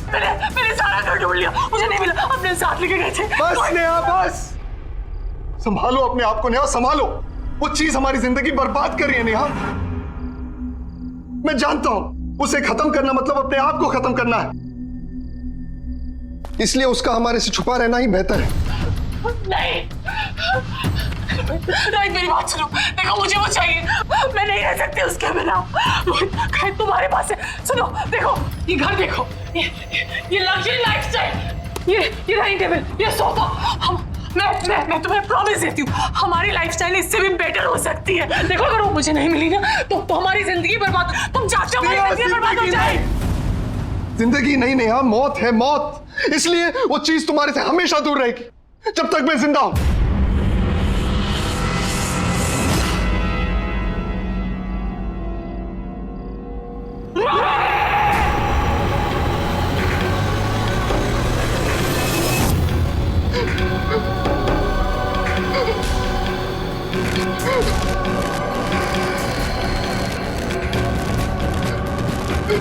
मैंने सारा घर ढूंढ लिया, मुझे नहीं मिला। अपने साथ लेके गए थे। बस नेहा बस, संभालो अपने आप को नेहा, संभालो। वो चीज हमारी जिंदगी बर्बाद कर रही है नेहा। मैं जानता हूं उसे खत्म करना मतलब अपने आप को खत्म करना है, इसलिए उसका हमारे से छुपा रहना ही बेहतर है। नहीं रोहित, मेरी बात सुनो। देखो मुझे वो चाहिए, मैं नहीं रह सकती उसके बिना। रोहित कहीं तुम्हारे पास है। सुनो देखो, ये घर देखो, ये लग्जरी लाइफस्टाइल, ये डाइनिंग टेबल, ये सोफा। मैं तुम्हें प्रॉमिस देती हूँ, हमारी लाइफस्टाइल इससे भी बेटर हो सकती है। देखो अगर वो मुझे नहीं मिली ना तो हमारी जिंदगी बर्बाद, तुम चाहते हो हमारी जिंदगी बर्बाद हो जाए। जिंदगी नहीं नेहा, मौत है मौत। इसलिए वो चीज तुम्हारे से हमेशा दूर रहेगी जब तक मैं जिंदा हूं।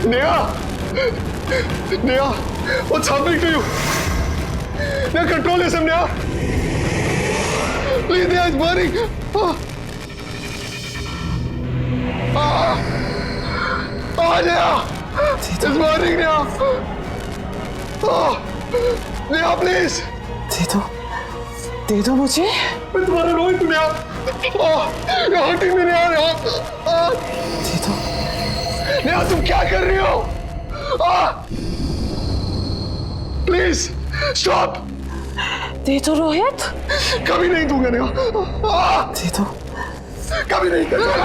Neha, Neha, what's happening to you? Neha, control yourself, Neha. Please, Neha, it's burning. Neha, it's burning, Neha. Neha, please. दे दो मुझे। मैं तुम्हारा रोहित हूँ Neha. you're hurting me, Neha. दे दो। नेहा, तुम क्या कर रही हो? Please stop. दे दो रोहित। कभी नहीं दूंगा नेहा। दे दो। कभी नहीं करूंगा।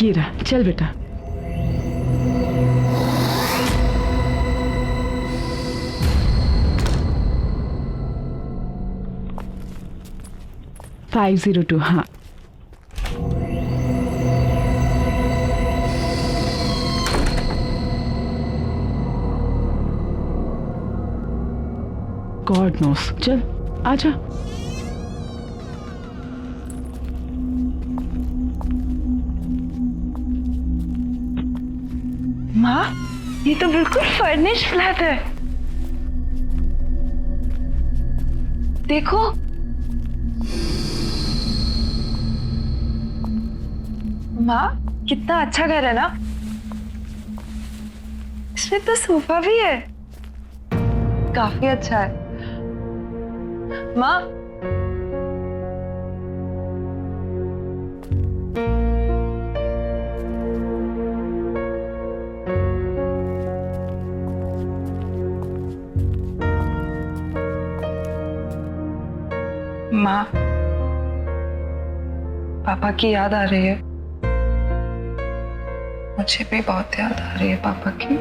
ये रहा, चल बेटा। $502, हाँ। गॉड नोस, चल आजा। माँ, ये तो बिल्कुल फर्निश्ड फ्लैट है। देखो, माँ कितना अच्छा घर है ना। इसमें तो सोफा भी है, काफी अच्छा है। माँ, माँ, पापा की याद आ रही है। मुझे भी बहुत याद आ रही है पापा की।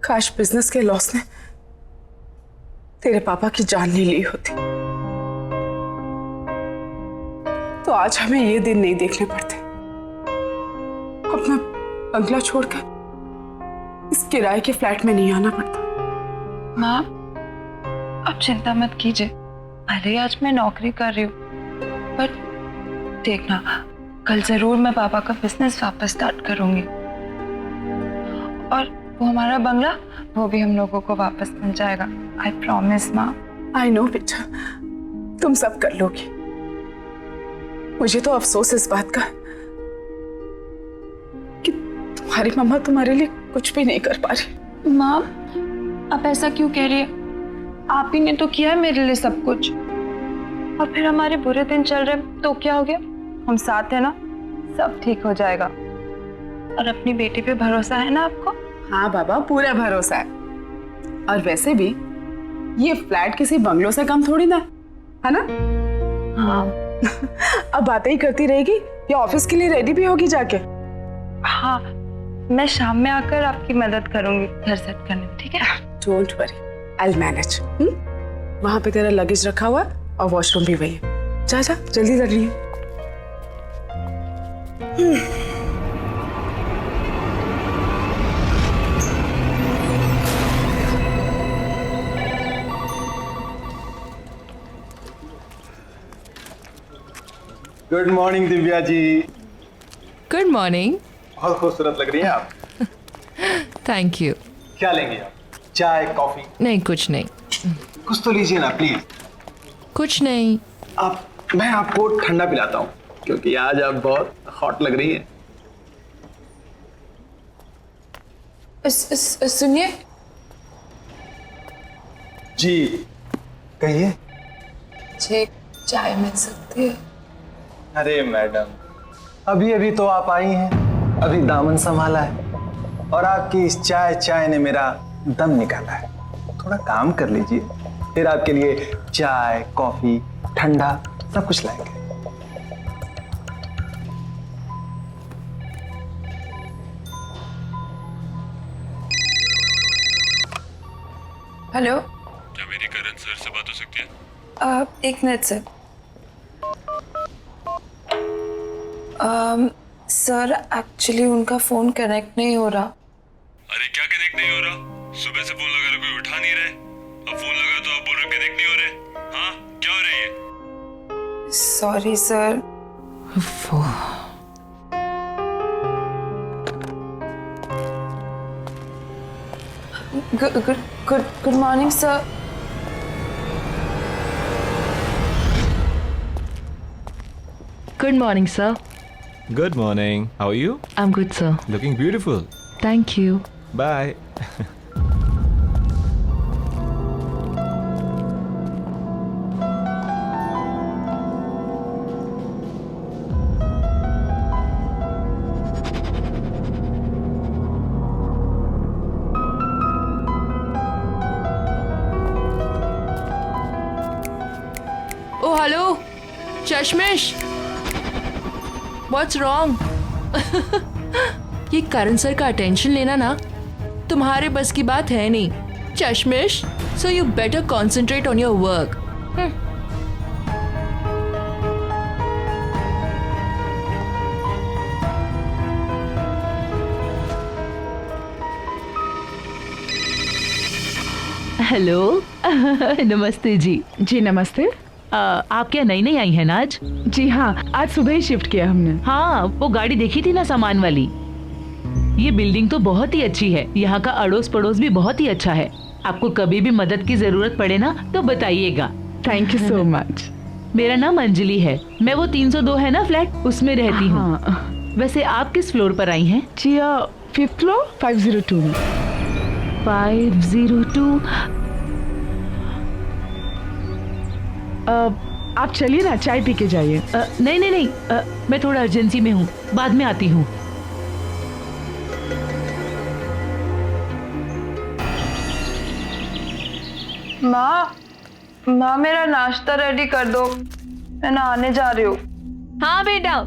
काश बिजनेस के लॉस ने तेरे पापा की जान नहीं ली होती, तो आज हमें ये दिन नहीं देखने पड़ते। अपना बंगला छोड़कर इस किराए के फ्लैट में नहीं आना पड़ता। माँ, आप चिंता मत कीजिए। अरे आज मैं नौकरी कर रही हूँ, पर देखना कल जरूर मैं पापा का बिजनेस वापस स्टार्ट करूंगी, और वो हमारा बंगला, वो भी हम लोगों को वापस मिल जाएगा। आई प्रॉमिस माँ। आई नो बेटा, तुम सब कर लोगी। मुझे तो अफसोस इस बात का तुम्हारी मम्मा तुम्हारे लिए कुछ भी नहीं कर पा रही। माँ, आप ऐसा क्यों कह रही है? आप ही ने तो किया है मेरे लिए सब कुछ। और फिर हमारे बुरे दिन चल रहे तो क्या हो गया? हम साथ हैं ना, सब ठीक हो जाएगा। और अपनी बेटी पे भरोसा है ना आपको? हाँ बाबा, पूरा भरोसा है। और वैसे भी ये फ्लैट किसी बंगलों से कम थोड़ी ना है ना? हाँ। अब बातें ही करती रहेगी या ऑफिस के लिए रेडी भी होगी जाके? हाँ, मैं शाम में आकर आपकी मदद करूंगी घर सेट करने में, ठीक है? Don't worry, I will manage. वहां पे तेरा लगेज रखा हुआ है और वॉशरूम भी वही है। जा जा, जल्दी कर रही है। Good morning Divya ji. Good morning. बहुत खूबसूरत लग रही हैं आप। Thank you. क्या लेंगे आप? चाय, कॉफी? नहीं, कुछ नहीं। कुछ तो लीजिए ना प्लीज। कुछ नहीं। मैं आपको ठंडा पिलाता हूँ क्योंकि आज आप बहुत हॉट लग रही हैं। सुनिए जी कहिए। मुझे चाय मिल सकती है? अरे मैडम, अभी अभी तो आप आई हैं, अभी दामन संभाला है और आपकी इस चाय ने मेरा दम निकाला है। थोड़ा काम कर लीजिए, फिर आपके लिए चाय, कॉफी, ठंडा सब कुछ लाएंगे। हेलो, क्या मेरी करण सर से बात हो सकती है? एक मिनट सर। सर, एक्चुअली उनका फोन कनेक्ट नहीं हो रहा। अरे क्या कनेक्ट नहीं हो रहा? सुबह से फोन लगा रहा, कोई उठा नहीं रहे। अब फोन लगा तो आप बोल रहे कनेक्ट नहीं हो रहे। हाँ, क्या हो रही है? Sorry sir. Good morning sir. Good morning, sir. Good morning. How are you? I'm good, sir. Looking beautiful. Thank you. Bye. Oh, hello, चश्मिश। What's wrong? ये करण सर का अटेंशन लेना ना तुम्हारे बस की बात है नहीं, चश्मिश। So you better concentrate on your work. Hello. नमस्ते जी। जी नमस्ते। आप क्या नई नई आई हैं ना आज? जी हाँ, आज सुबह ही शिफ्ट किया हमने। हाँ, वो गाड़ी देखी थी ना सामान वाली। ये बिल्डिंग तो बहुत ही अच्छी है, यहाँ का अड़ोस पड़ोस भी बहुत ही अच्छा है। आपको कभी भी मदद की जरूरत पड़े ना तो बताइएगा। Thank you so much. मेरा नाम अंजलि है, मैं वो 302 है ना फ्लैट, उसमें रहती हूँ। हाँ। वैसे आप किस फ्लोर पर आई हैं? जी 5th फ्लोर 502 में। 502। आप चलिए ना, चाय पी के जाइए। नहीं नहीं नहीं, मैं थोड़ा अर्जेंसी में हूँ, बाद में आती हूँ। माँ, मेरा नाश्ता रेडी कर दो, मैं नहाने जा रही हूँ। हाँ बेटा।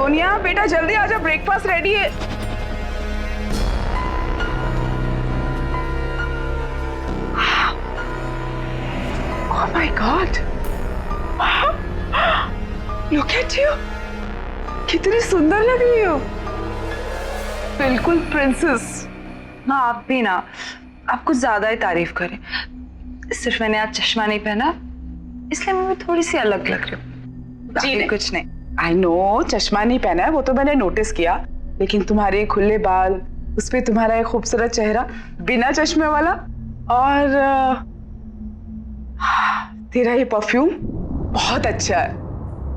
सोनिया बेटा जल्दी आ जा, ब्रेकफास्ट रेडी है। Oh my God! Look at you! कितनी सुंदर लग रही हो, बिल्कुल प्रिंसेस। माँ आप भी ना, आप कुछ ज्यादा ही तारीफ करें। सिर्फ मैंने आज चश्मा नहीं पहना इसलिए मैं थोड़ी सी अलग लग रही हूँ, बाकी कुछ नहीं। आई नो चश्मा नहीं पहना है वो तो मैंने नोटिस किया, लेकिन तुम्हारे खुले बाल, उस पे तुम्हारा एक खूबसूरत चेहरा बिना चश्मे वाला, और तेरा ये परफ्यूम बहुत अच्छा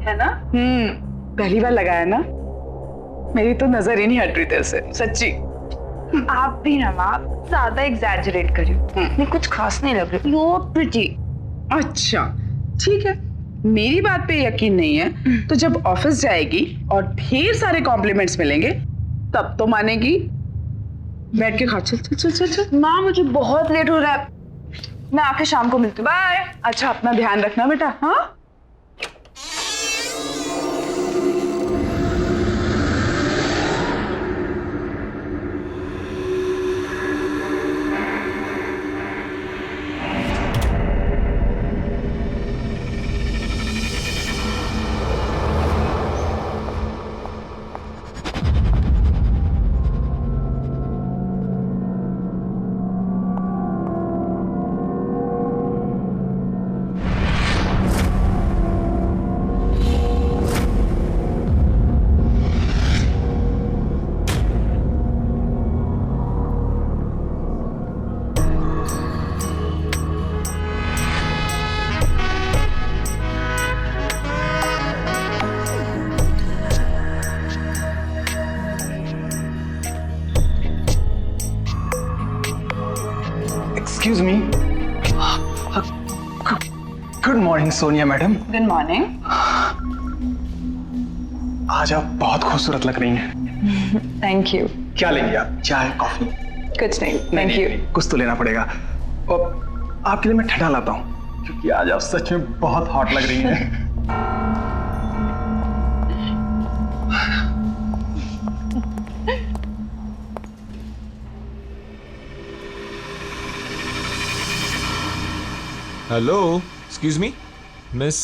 है ना? पहली बार लगाया ना, मेरी तो नजर ही नहीं हट रही तेरे से, सच्ची। आप भी ना माँ ज्यादा एग्जैजरेट कर रही हो, नहीं कुछ खास नहीं लग रही। You pretty. अच्छा ठीक है, मेरी बात पे यकीन नहीं है तो जब ऑफिस जाएगी और ढेर सारे कॉम्प्लीमेंट्स मिलेंगे तब तो मानेगी। बैठ के खा, चल चल चल चल चल। माँ मुझे बहुत लेट हो रहा है, मैं आके शाम को मिलती हूँ। बाय। अच्छा अपना ध्यान रखना बेटा। हाँ excuse me. Good morning Sonia madam. Good morning. आज आप बहुत खूबसूरत लग रही हैं। Thank you. क्या लेंगे आप, चाय कॉफी? कुछ नहीं, थैंक यू। कुछ तो लेना पड़ेगा। और आपके लिए मैं ठंडा लाता हूँ क्योंकि आज आप सच में बहुत हॉट लग रही हैं। Hello, excuse me, Miss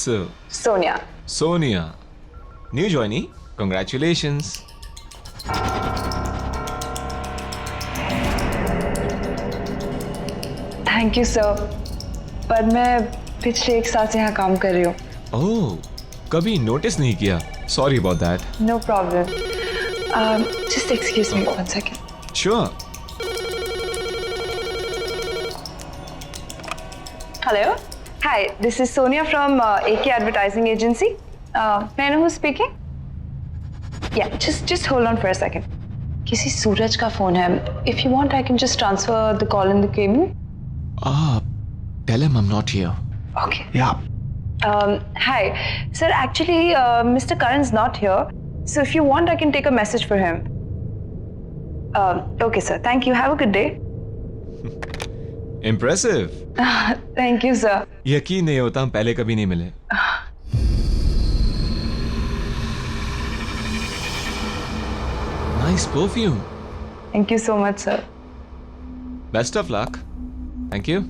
Sonia. Sonia. New joinee, congratulations. Thank you sir, पर मैं पिछले 1 साल से यहाँ काम कर रही हूँ। Oh, कभी नोटिस नहीं किया. Sorry about that. No problem. Just excuse me 1 second. Sure. Hello. Hi, this is Sonia from AK Advertising Agency. May I know who's speaking? Yeah, just hold on for a second. किसी सूरज का phone है. If you want, I can just transfer the call in the cable. Tell him I'm not here. Okay. Yeah. Hi, sir. Actually, Mr. Karan's not here. So if you want, I can take a message for him. Okay, sir. Thank you. Have a good day. Impressive. Thank you, sir. यकीन नहीं होता हम पहले कभी नहीं मिले. Nice perfume. Thank you so much, sir. Best of luck. Thank you.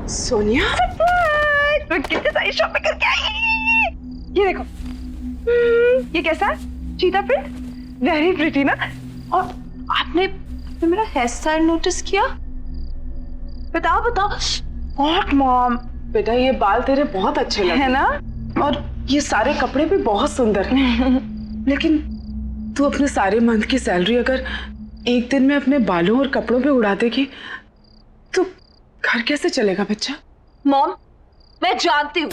Sonia मैं कितनी सारी शॉपिंग करके आई। ये देखो, ये कैसा है? चीता प्रिंट, वेरी प्रिटी ना। और आपने मेरा हेयर स्टाइल नोटिस किया? बताओ बताओ। व्हाट मॉम, बेटा ये बाल तेरे बहुत अच्छे लगे है ना? और ये सारे कपड़े भी बहुत सुंदर हैं। लेकिन तू अपने सारे मंथ की सैलरी अगर एक दिन में अपने बालों और कपड़ों पे उड़ा देगी तो घर कैसे चलेगा बच्चा? मॉम, मैं जानती हूँ,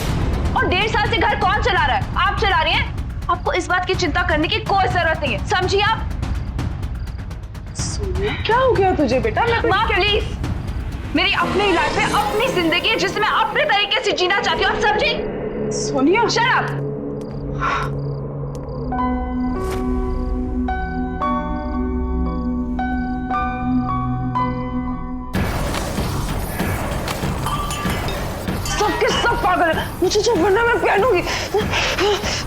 और 1.5 साल से घर कौन चला रहा है? आप चला रही हैं। आपको इस बात की चिंता करने की कोई जरूरत नहीं है, समझिए आप? सोनिया क्या हो गया तुझे बेटा? माँ प्लीज, मेरी अपनी लाइफ है, अपनी जिंदगी है जिसे मैं अपने तरीके से जीना चाहती हूँ, आप समझी? Sonia shut up. मुझे जो बनना मैं पहनूंगी।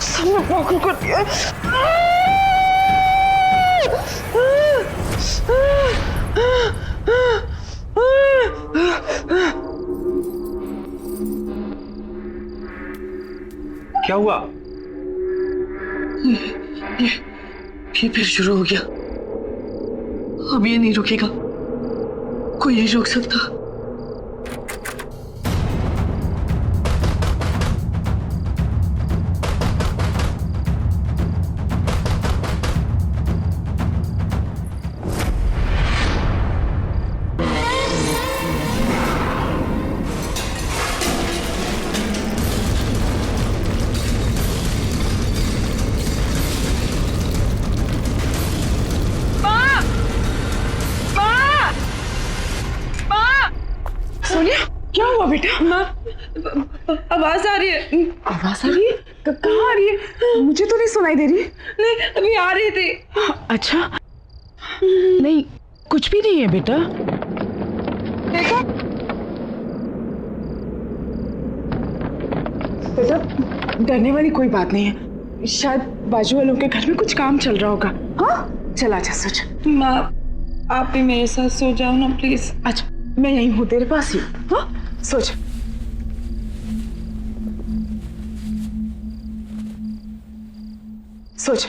सबने पागल कर दिया। क्या हुआ? ये फिर शुरू हो गया। अब ये नहीं रुकेगा, कोई नहीं रोक सकता। सोनिया क्या हुआ बेटा? माँ, आवाज आ रही है। आवाज आ रही है? कहाँ आ रही है? मुझे तो नहीं सुनाई दे रही। नहीं, अभी आ रही थी। अच्छा नहीं, कुछ भी नहीं है बेटा। देखो बेटा डरने वाली कोई बात नहीं है, शायद बाजू वालों के घर में कुछ काम चल रहा होगा। हाँ चल आजा सोच। माँ, आप भी मेरे साथ सो जाओ ना प्लीज। अच्छा मैं यहीं हूँ तेरे पास ही। हाँ सोच। सोच।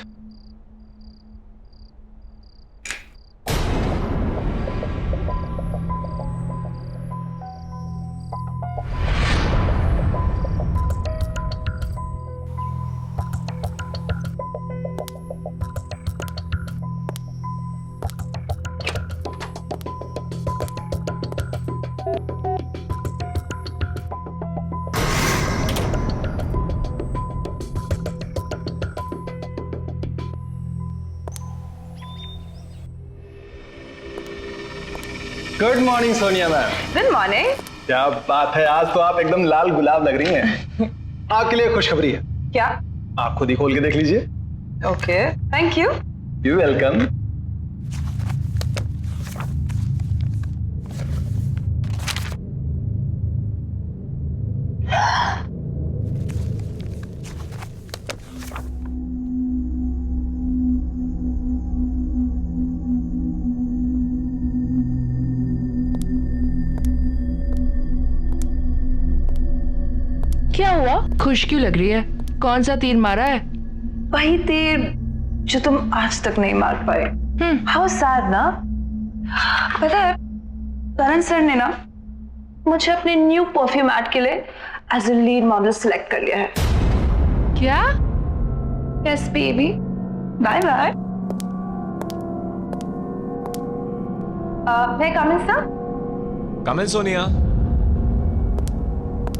Good morning Sonia ma'am. Good morning. क्या बात है, आज तो आप एकदम लाल गुलाब लग रही हैं। आपके लिए खुशखबरी है। क्या? आप खुद ही खोल के देख लीजिए। Okay, thank you. You welcome. क्या हुआ? खुश क्यों लग रही है? कौन सा तीर मारा है? वही तीर जो तुम आज तक नहीं मार पाए। हाउ सैड ना। पता है करण सर ने ना मुझे अपने न्यू परफ्यूम एड के लिए as a lead model select कर लिया है। क्या? Yes baby, bye bye. मैं coming sir. Come in Sonia.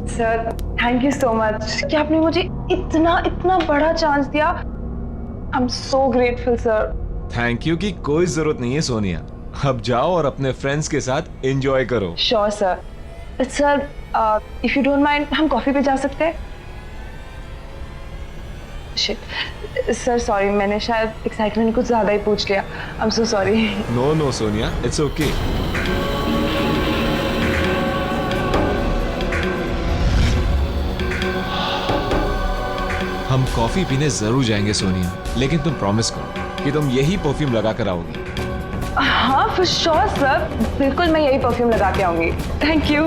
Sir thank you so much कि आपने मुझे इतना इतना बड़ा चांस दिया। I am so grateful sir. Thank you की कोई जरूरत नहीं है सोनिया। अब जाओ और अपने फ्रेंड्स के साथ एंजॉय करो। Sure sir. Sir if you don't mind हम कॉफी पे जा सकते हैं? शिट सर, सॉरी, मैंने शायद एक्साइटमेंट कुछ ज्यादा ही पूछ लिया। I am so sorry. No no Sonia, it's okay. हम कॉफी पीने जरूर जाएंगे सोनिया, लेकिन तुम प्रॉमिस करो कि तुम यही परफ्यूम लगा कर आओगी। हाँ फॉर श्योर सर, बिल्कुल मैं यही परफ्यूम लगा के आऊंगी। Thank you.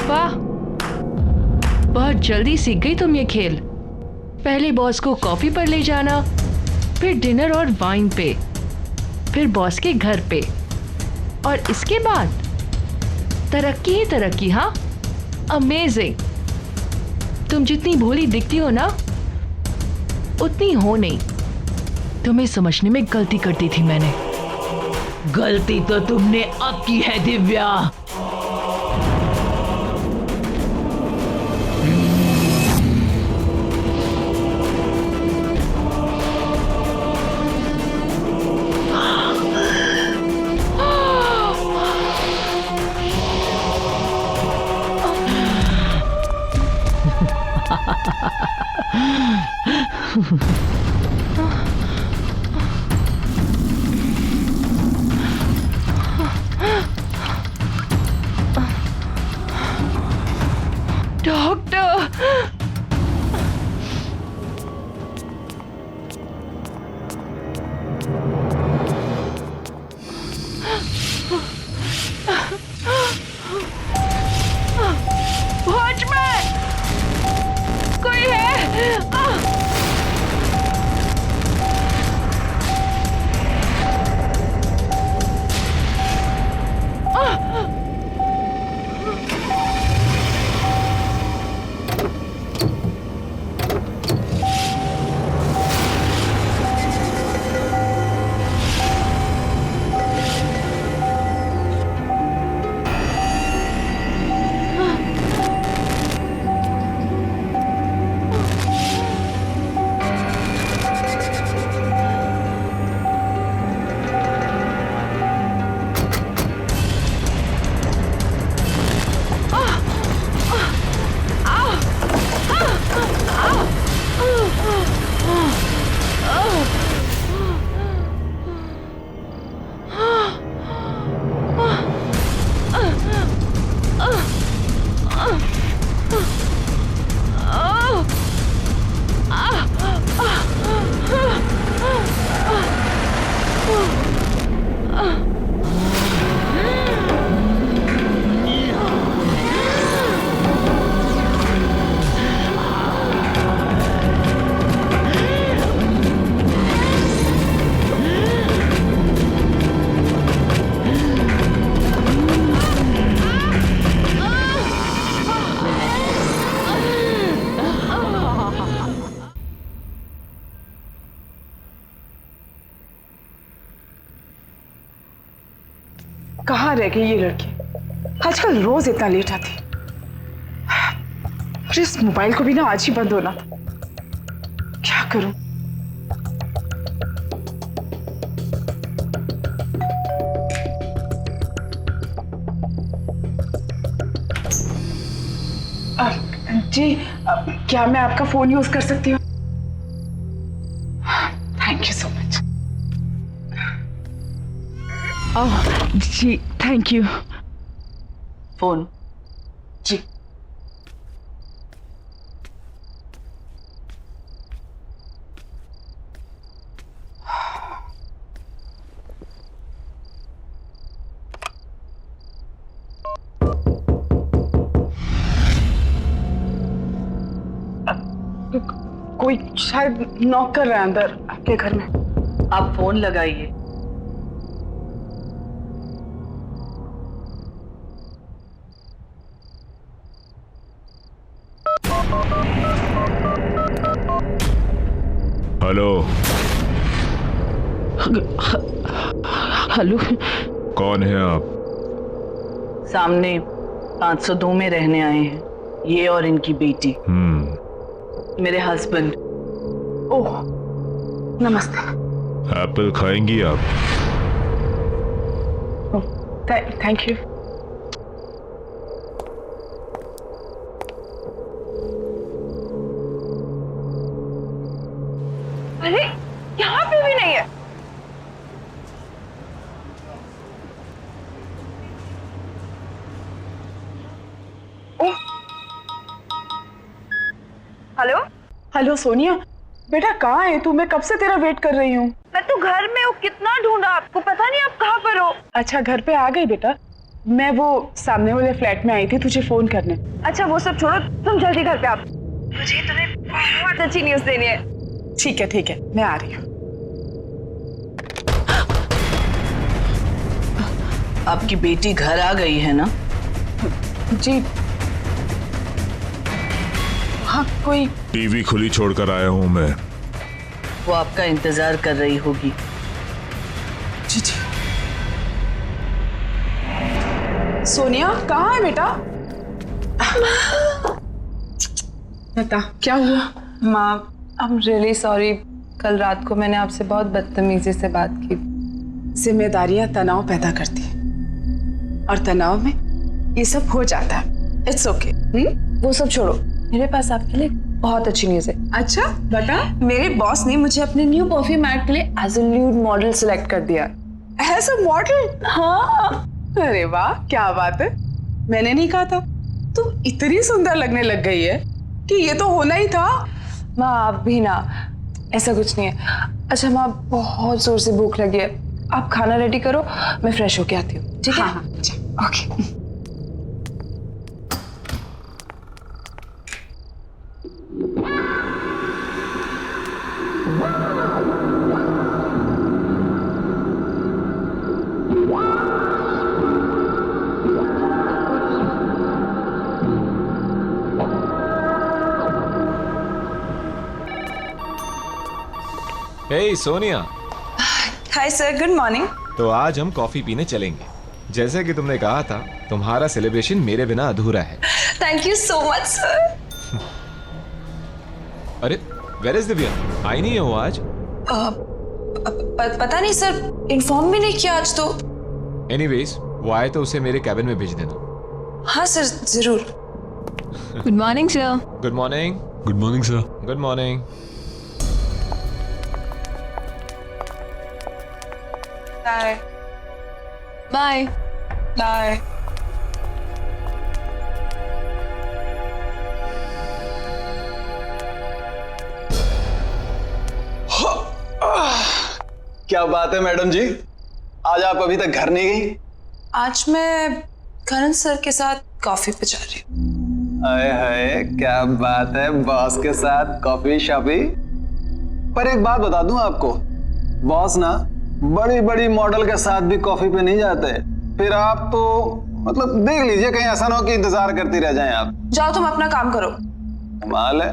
वाह, बहुत जल्दी सीख गई तुम ये खेल। पहले बॉस को कॉफी पर ले जाना, फिर डिनर और वाइन पे, फिर बॉस के घर पे, और इसके बाद तरक्की ही तरक्की। हाँ, अमेजिंग। तुम जितनी भोली दिखती हो ना, उतनी हो नहीं। तुम्हें समझने में गलती कर दी थी मैंने। गलती तो तुमने अब की है दिव्या। डॉक्टर, वॉचमैन, कोई है? कहाँ रह गई ये लड़की? आजकल रोज इतना लेट आती। और इस मोबाइल को भी ना आज ही बंद होना था। क्या करूं? जी, क्या मैं आपका फोन यूज कर सकती हूँ? Thank you so much. जी थैंक यू। फोन जी कोई शायद नॉक कर रहा है अंदर आपके घर में। आप फोन लगाइए। हेलो। हेलो, कौन है आप? सामने 502 में रहने आए हैं, ये और इनकी बेटी। मेरे हस्बैंड। ओह नमस्ते। एप्पल खाएंगी आप? Thank you. अरे यहाँ पे भी नहीं है। हेलो हेलो सोनिया, बेटा कहाँ है तू? मैं कब से तेरा वेट कर रही हूँ। मैं तो घर में हूँ, कितना ढूंढा आपको, पता नहीं आप कहाँ पर हो। अच्छा घर पे आ गई बेटा। मैं वो सामने वाले फ्लैट में आई थी तुझे फोन करने। अच्छा वो सब छोड़ो, तुम जल्दी घर पे आओ, मुझे तुम्हें बहुत अच्छी न्यूज़ देनी है। ठीक है मैं आ रही हूँ। आपकी बेटी घर आ गई है ना? जी हाँ, कोई टीवी खुली छोड़कर आया हूं मैं। वो आपका इंतजार कर रही होगी। जी सोनिया कहाँ है बेटा? बता क्या हुआ? माँ आई एम रियली सॉरी, कल रात को मैंने आपसे बहुत बदतमीजी से बात की। जिम्मेदारियां तनाव पैदा करती हैं और तनाव में ये सब हो जाता है। It's okay. वो सब छोड़ो, मेरे पास आपके लिए बहुत अच्छी न्यूज़ है। अच्छा बता। मेरे बॉस ने मुझे अपने न्यू परफ्यूम ऐड के लिए as a new model select कर दिया। As a model? हाँ। अरे वाह, क्या बात है। मैंने नहीं कहा था तू इतनी सुंदर लगने लग गई है कि ये तो होना ही था। माँ आप भी ना, ऐसा कुछ नहीं है। अच्छा माँ, बहुत जोर से भूख लगी है, आप खाना रेडी करो, मैं फ्रेश होके आती हूँ। ठीक है? हाँ, okay. Hey Sonia. Hi sir, good morning. तो आज हम कॉफी पीने चलेंगे। जैसे कि तुमने कहा था, तुम्हारा सेलिब्रेशन मेरे बिना अधूरा है। Thank you so much sir. अरे वेयर इज दिव्या? आई नहीं है वो आज? पता नहीं सर, इन्फॉर्म भी नहीं किया आज तो। एनीवेज, वो आए तो उसे मेरे कैबिन में भेज देना। हाँ सर, जरूर। Good morning sir. Good morning. Good morning sir. Good morning. Bye bye bye. क्या बात है मैडम जी, आज आप अभी तक घर नहीं गई? आज मैं करण सर के साथ कॉफी पे जा रही हूँ। हाय हाय, क्या बात है, बॉस के साथ कॉफी शॉपी। पर एक बात बता दूं आपको, बॉस ना बड़ी बड़ी मॉडल के साथ भी कॉफी पे नहीं जाते। फिर आप तो मतलब देख लीजिए, कहीं ऐसा ना हो कि इंतजार करती रह जाएं आप। जाओ तुम अपना काम करो। कमाल है,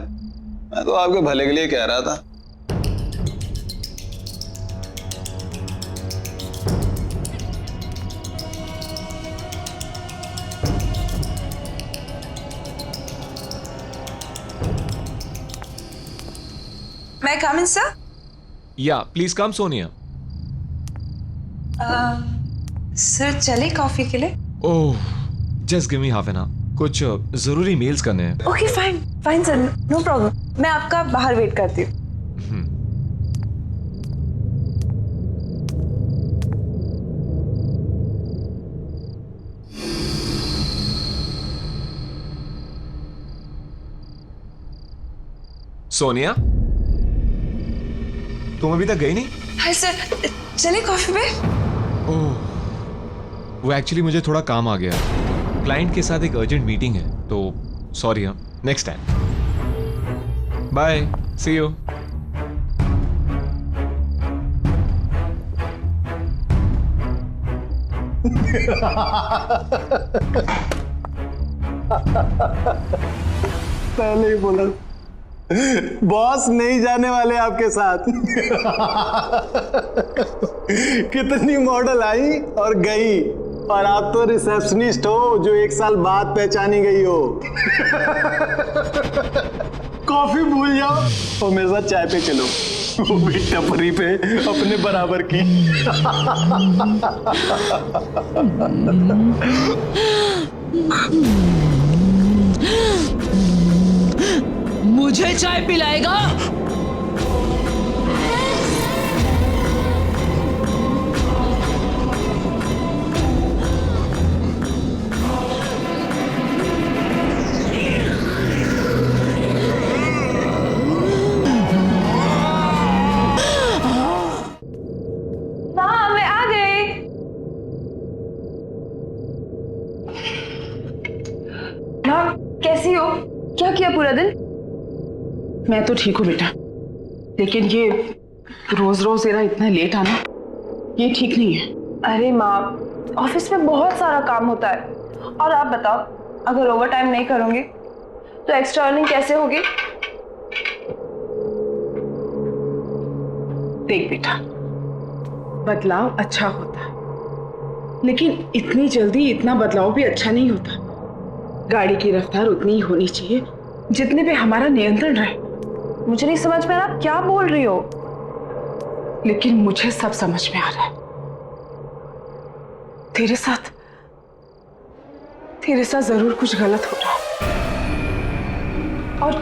मैं तो आपके भले के लिए कह रहा था। मैं come in sir? Yeah please come Sonia. Sir चले कॉफी के लिए? Oh, just give me half an hour, कुछ जरूरी मेल्स करने हैं। Okay fine fine sir, no problem. मैं आपका बाहर वेट करती हूँ। सोनिया, तुम अभी तक गई नहीं? हाय सर, चले कॉफी पे? ओह, वो एक्चुअली मुझे थोड़ा काम आ गया। क्लाइंट के साथ एक अर्जेंट मीटिंग है, तो सॉरी। हाँ, next time. Bye, see you. पहले ही बोला, बॉस नहीं जाने वाले आपके साथ। कितनी मॉडल आई और गई, और आप तो रिसेप्शनिस्ट हो जो 1 साल बाद पहचानी गई हो। कॉफी भूल जाओ और मेरे साथ चाय पे चलो, वो भी टपरी पे अपने बराबर की। मुझे चाय पिलाएगा? हाँ मैं आ गई। माँ कैसी हो? क्या किया पूरा दिन? मैं तो ठीक हूँ बेटा, लेकिन ये रोज रोज तेरा इतना लेट आना, ये ठीक नहीं है। अरे माँ, ऑफिस में बहुत सारा काम होता है, और आप बताओ, अगर ओवर टाइम नहीं करूंगी तो एक्स्ट्रा अर्निंग कैसे होगी? देख बेटा, बदलाव अच्छा होता है, लेकिन इतनी जल्दी इतना बदलाव भी अच्छा नहीं होता। गाड़ी की रफ्तार उतनी ही होनी चाहिए जितने पे हमारा नियंत्रण रहे। मुझे नहीं समझ में आ रहा आप क्या बोल रही हो। लेकिन मुझे सब समझ में आ रहा है। तेरे साथ जरूर कुछ गलत हो रहा है, और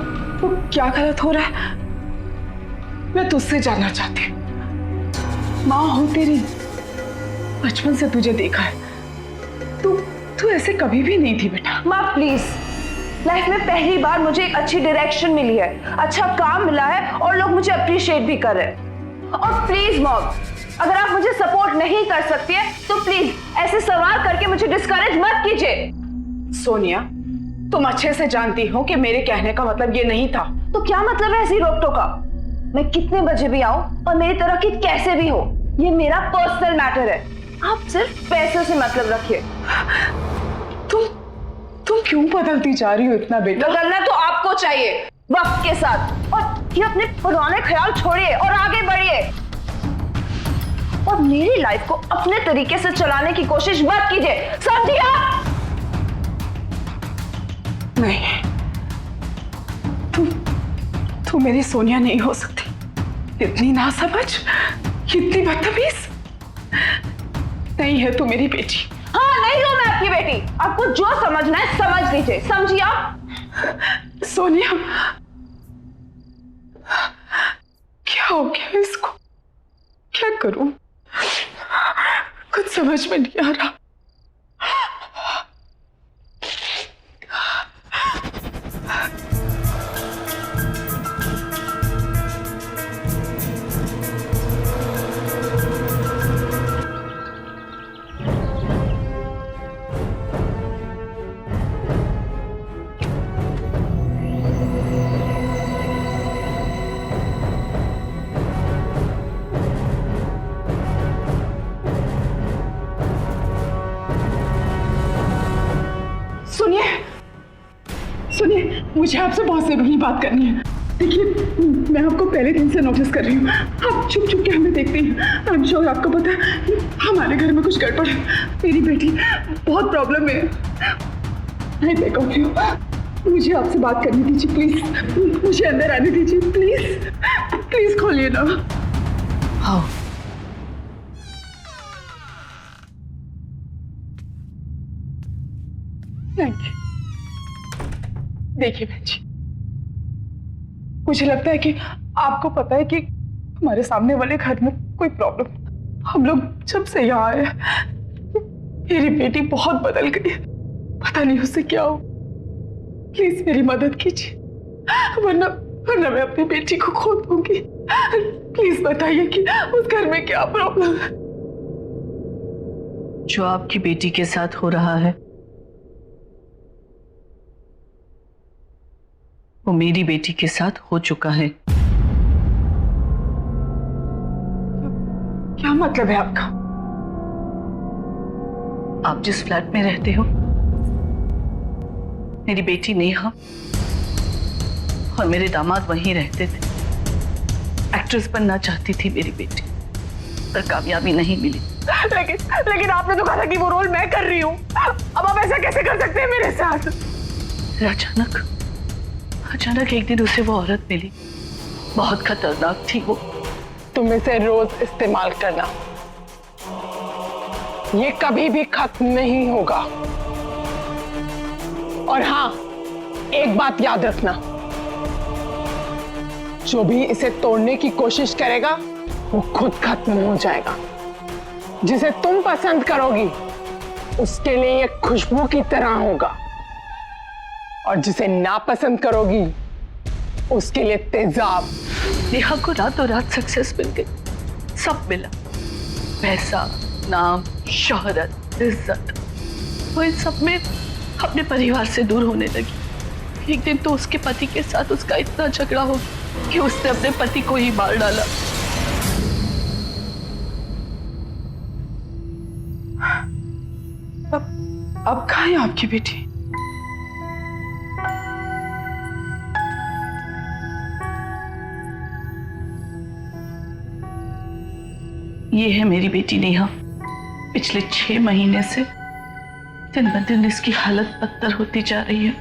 क्या गलत हो रहा है मैं तुझसे जानना चाहती हूँ। माँ हो तेरी, बचपन से तुझे देखा है, तू ऐसे कभी भी नहीं थी बेटा। माँ प्लीज, लाइफ में पहली बार मुझे एक अच्छी डायरेक्शन मिली है, अच्छा काम मिला है और लोग मुझे अप्रिशिएट भी कर रहे हैं। और प्लीज मॉम, अगर आप मुझे सपोर्ट नहीं कर सकती है तो प्लीज ऐसे सवाल करके मुझे डिस्करेज मत कीजिए। सोनिया, तुम अच्छे से जानती हो कि मेरे कहने का मतलब ये नहीं था। तो क्या मतलब है ऐसी रोक टोका? मैं कितने बजे भी आऊं और मेरी तरह की कैसे भी हो, ये मेरा पर्सनल मैटर है। आप सिर्फ पैसे से मतलब रखिए। तुम क्यों बदलती जा रही हो इतना बेटा? बदलना तो आपको चाहिए वक्त के साथ, और ये अपने पुराने ख्याल छोड़िए और आगे बढ़िए और मेरी लाइफ को अपने तरीके से चलाने की कोशिश मत कीजिए, समझिए आप? नहीं, तू मेरी सोनिया नहीं हो सकती। इतनी नासमझ, इतनी बदतमीज नहीं है तू मेरी बेटी। हाँ, नहीं हूं मैं आपकी बेटी। आपको जो समझना है समझ लीजिए, समझिए आप? सोनिया, क्या हो गया इसको? क्या करूं? कुछ समझ में नहीं आ रहा। सुनिए, मुझे आपसे बहुत जरूरी बात करनी है। देखिए, मैं आपको पहले दिन से नोटिस कर रही हूँ, आप छुप छुप के हमें देखते हैं। आई एम श्योर आपको पता है हमारे घर में कुछ गड़बड़ है। मेरी बेटी बहुत प्रॉब्लम में है। मुझे आपसे बात करनी दीजिए प्लीज, मुझे अंदर आने दीजिए प्लीज, प्लीज खोलिए ना। हाँ, थैंक यू। देखिए बहन जी, मुझे लगता है कि आपको पता है कि हमारे सामने वाले घर में कोई प्रॉब्लम। हम लोग जब से यहाँ आए, मेरी बेटी बहुत बदल गई है, पता नहीं उससे क्या हो। प्लीज मेरी मदद कीजिए, वरना मैं अपनी बेटी को खो दूंगी। प्लीज बताइए कि उस घर में क्या प्रॉब्लम है। जो आपकी बेटी के साथ हो रहा है वो मेरी बेटी के साथ हो चुका है। क्या मतलब है आपका? आप जिस फ्लैट में रहते हो, मेरी बेटी नेहा और मेरे दामाद वहीं रहते थे। एक्ट्रेस बनना चाहती थी मेरी बेटी, पर कामयाबी नहीं मिली। लेकिन आपने तो कहा था कि वो रोल मैं कर रही हूँ। अब आप ऐसा कैसे कर सकते हैं मेरे साथ? अचानक एक दिन उसे वो औरत मिली, बहुत खतरनाक थी वो। तुम इसे रोज इस्तेमाल करना, ये कभी भी खत्म नहीं होगा। और हाँ, एक बात याद रखना, जो भी इसे तोड़ने की कोशिश करेगा वो खुद खत्म हो जाएगा। जिसे तुम पसंद करोगी उसके लिए ये खुशबू की तरह होगा, और जिसे नापसंद करोगी उसके लिए तेजाब। नेहा को रातों रात सक्सेस मिल गई, सब मिला, पैसा, नाम, शोहरत, इज्जत। वो इन सब में अपने परिवार से दूर होने लगी। एक दिन तो उसके पति के साथ उसका इतना झगड़ा हो गया कि उसने अपने पति को ही मार डाला। अब कहाँ है आपकी बेटी? ये है मेरी बेटी नेहा। पिछले 6 महीने से दिन ब दिन इसकी हालत बदतर होती जा रही है।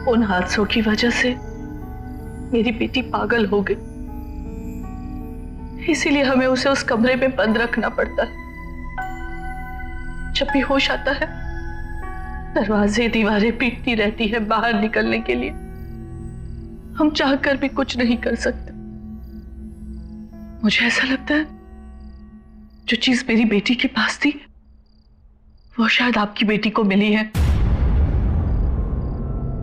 उन हादसों की वजह से मेरी बेटी पागल हो गई। इसीलिए हमें उसे उस कमरे में बंद रखना पड़ता है। जब भी होश आता है दरवाजे दीवारें पीटती रहती है बाहर निकलने के लिए। हम चाहकर भी कुछ नहीं कर सकते। मुझे ऐसा लगता है जो चीज मेरी बेटी के पास थी वो शायद आपकी बेटी को मिली है।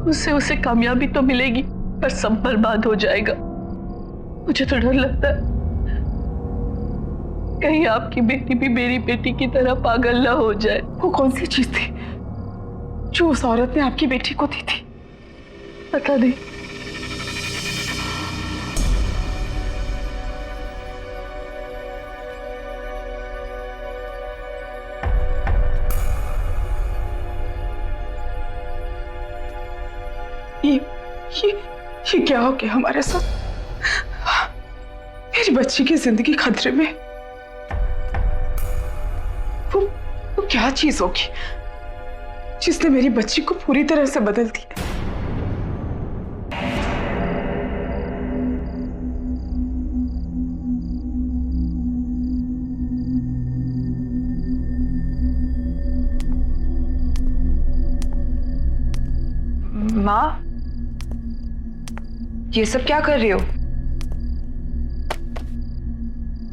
उससे उसे कामयाबी तो मिलेगी पर सब बर्बाद हो जाएगा। मुझे तो डर लगता है कहीं आपकी बेटी भी मेरी बेटी की तरह पागल ना हो जाए। वो कौन सी चीज थी जो उस औरत ने आपकी बेटी को दी थी? पता नहीं। ये क्या हो गया हमारे साथ? मेरी बच्ची की जिंदगी खतरे में। वो क्या चीज होगी जिसने मेरी बच्ची को पूरी तरह से बदल दिया? माँ, ये सब क्या कर रही हो?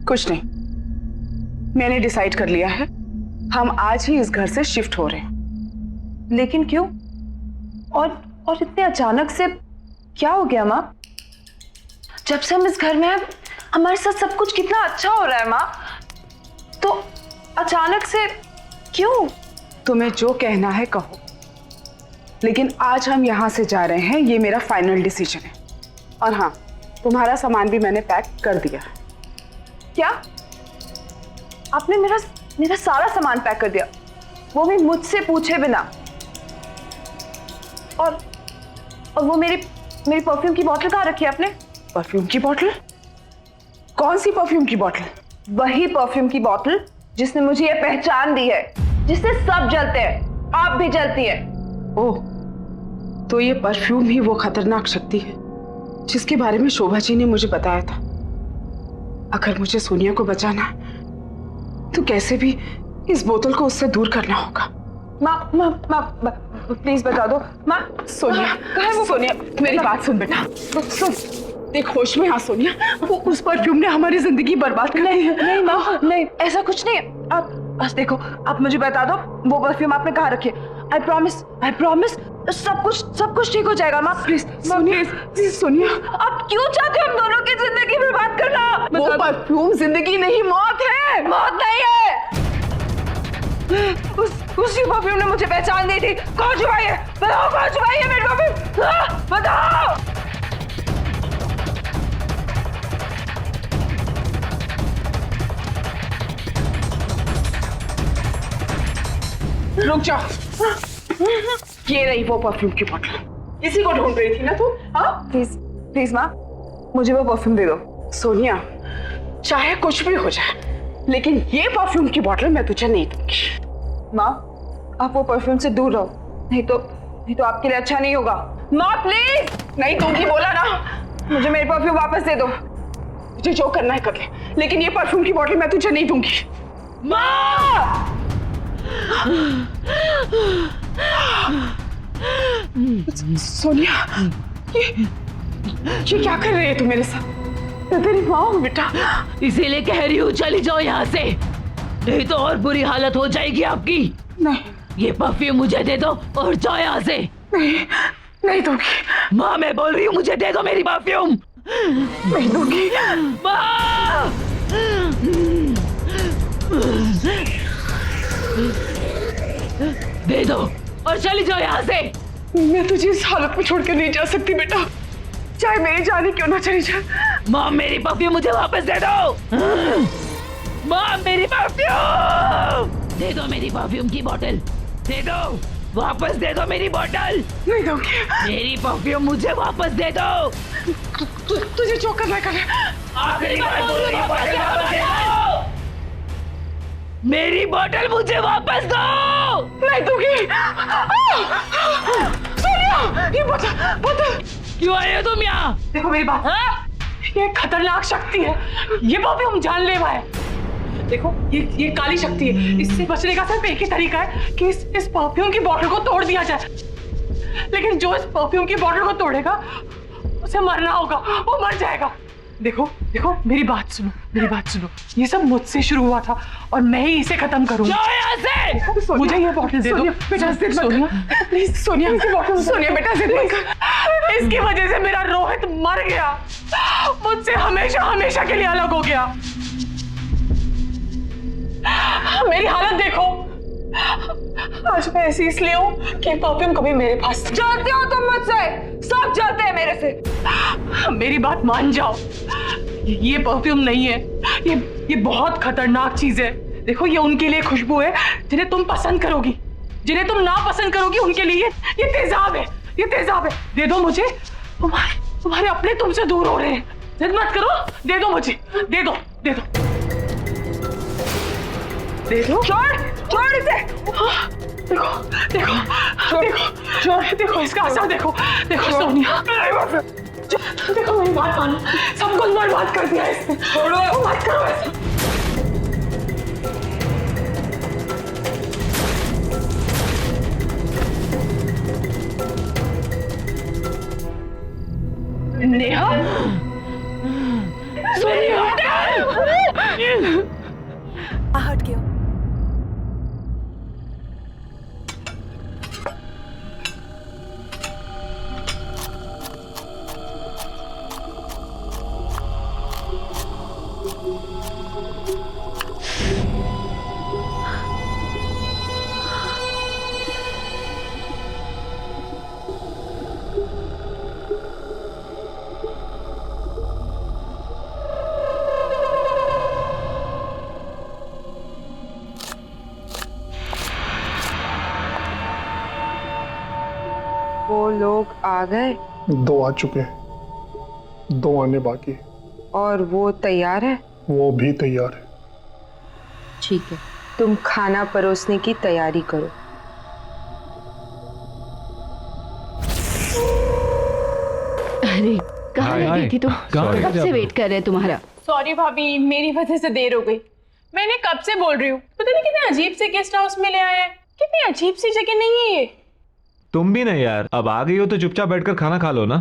कुछ नहीं, मैंने डिसाइड कर लिया है हम आज ही इस घर से शिफ्ट हो रहे हैं। लेकिन क्यों? और इतने अचानक से क्या हो गया माँ? जब से हम इस घर में हैं हमारे साथ सब कुछ कितना अच्छा हो रहा है माँ, तो अचानक से क्यों? तुम्हें जो कहना है कहो, लेकिन आज हम यहां से जा रहे हैं, ये मेरा फाइनल डिसीजन है। और हाँ, तुम्हारा सामान भी मैंने पैक कर दिया है। क्या? आपने मेरा सारा सामान पैक कर दिया, वो भी मुझसे पूछे बिना? और वो मेरी परफ्यूम की बोतल कहाँ रखी है आपने? परफ्यूम की बोतल? कौन सी परफ्यूम की बोतल? वही परफ्यूम की बोतल जिसने मुझे ये पहचान दी है, जिससे सब जलते हैं, आप भी जलती हैं। ओह, तो ये परफ्यूम ही वो खतरनाक शक्ति है जिसके बारे में शोभा जी ने मुझे बताया था। अगर मुझे सोनिया को बचाना है तो कैसे भी इस बोतल को उससे दूर करना होगा। माँ प्लीज बता दो। माँ, सोनिया, कहाँ है वो? सोनिया मेरी बात सुन बेटा, सुन, देख होश में आ सोनिया, वो उस परफ्यूम ने हमारी जिंदगी बर्बाद कर दी है। नहीं माँ, नहीं, ऐसा कुछ नहीं है। आप बस देखो, आप मुझे बता दो वो परफ्यूम आपने कहाँ रखी है। आई प्रॉमिस सब कुछ ठीक हो जाएगा माँ। प्लीज सोनिया, आप क्यों चाहते हो हम दोनों की जिंदगी बर्बाद करना? वो परफ्यूम जिंदगी नहीं, मौत है। मौत नहीं है। उसी परफ्यूम ने मुझे पहचान दी थी। कौन छुपाई है? बताओ कौन छुपाई है मेरी परफ्यूम? बताओ। रुक जाओ, ये रही वो परफ्यूम की बोतल। इसी को ढूंढ रही थी ना तू? हाँ, प्लीज माँ, मुझे वो परफ्यूम दे दो। सोनिया, चाहे कुछ भी हो जाए, लेकिन ये परफ्यूम की बोतल मैं तुझे नहीं दूंगी। माँ, आप वो परफ्यूम से दूर रहो, नहीं तो आपके लिए अच्छा नहीं होगा। माँ प्लीज। नहीं दूंगी बोला ना। मुझे मेरी परफ्यूम वापस दे दो। तुझे जो करना है कर ले, लेकिन ये परफ्यूम की बोतल मैं तुझे नहीं दूंगी। माँ! सोनिया, ये क्या कर रही है तू मेरे साथ? मैं तेरी माँ हूँ बेटा। इसीलिए कह रही हूँ चली जाओ यहाँ से, नहीं तो और बुरी हालत हो जाएगी आपकी। नहीं, ये परफ्यूम मुझे दे दो और जाओ यहाँ से। नहीं दूंगी। माँ, मैं बोल रही हूँ मुझे दे दो मेरी परफ्यूम। नहीं दूंगी। माँ! दे दो और चली जाओ यहाँ से। मैं तुझे इस हालत में छोड़कर नहीं जा सकती बेटा, चाहे मेरी जान ही क्यों ना चली जाए। माँ, मेरी परफ्यूम मुझे वापस दे दो। माँ, मेरी परफ्यूम दे दो, मेरी परफ्यूम की बोतल दे दो, वापस दे दो मेरी बोतल। नहीं दूंगी। मेरी परफ्यूम मुझे वापस दे दो। तुझे जो करना कर। आखिरी बार बोल रही हूँ, वापस दे दो। मेरी बोतल मुझे वापस दो। नहीं दूंगी। सोनिया, ये बोतल क्यों आए हो तुम यहाँ? देखो मेरी बात, हाँ? ये खतरनाक शक्ति है, ये परफ्यूम जानलेवा है। देखो ये काली शक्ति है, इससे बचने का सिर्फ एक ही तरीका है कि इस परफ्यूम की बोतल को तोड़ दिया जाए। लेकिन जो इस परफ्यूम की बोतल को तोड़ेगा उसे मरना होगा, वो मर जाएगा। देखो देखो मेरी बात सुनो, ये सब मुझसे शुरू हुआ था और मैं ही इसे खत्म करूंगा। मुझे ये बोतल दे दो बेटा, जिद मत कर प्लीज। सोनिया बेटा जिद मत कर। इसकी वजह से मेरा रोहित मर गया, मुझसे हमेशा हमेशा के लिए अलग हो गया। मेरी हालत देखो, आज मैं ऐसी इसलिए हूँ कि परफ्यूम कभी मेरे पास। जलते हो तुम मुझसे, सब जलते हैं मेरे से। मेरी बात मान जाओ, ये परफ्यूम नहीं है, ये बहुत खतरनाक चीज है। देखो ये उनके लिए खुशबू है जिन्हें तुम पसंद करोगी, जिन्हें तुम ना पसंद करोगी उनके लिए ये तेजाब है, ये तेजाब है। दे दो मुझे, तुम्हारे अपने तुमसे दूर हो रहे हैं। जिद मत करो, दे दो मुझे, दे दो दे दो दे दो। छोड़ इसे। देखो देखो देखो देखो इसका असर देखो। देखो सोनिया, देखो मेरी बात मानो, सब कुछ बर्बाद कर दिया इसने। छोड़ो, मत करो ऐसा। नेहा, सोनिया हट गया। वो लोग आ गए? 2 आ चुके हैं, 2 आने बाकी। और वो तैयार है? वो भी तैयार है। ठीक है, तुम खाना परोसने की तैयारी करो। अरे कहाँ रह गई थी तुम? कब से वेट कर रहे हैं तुम्हारा। सॉरी भाभी, मेरी वजह से देर हो गई। मैंने कब से बोल रही हूँ, पता नहीं कितने अजीब से गेस्ट हाउस में ले आए हैं। कितनी अजीब सी जगह नहीं है ये। तुम भी नहीं यार, अब आ गई हो तो चुपचाप बैठकर खाना खा लो ना।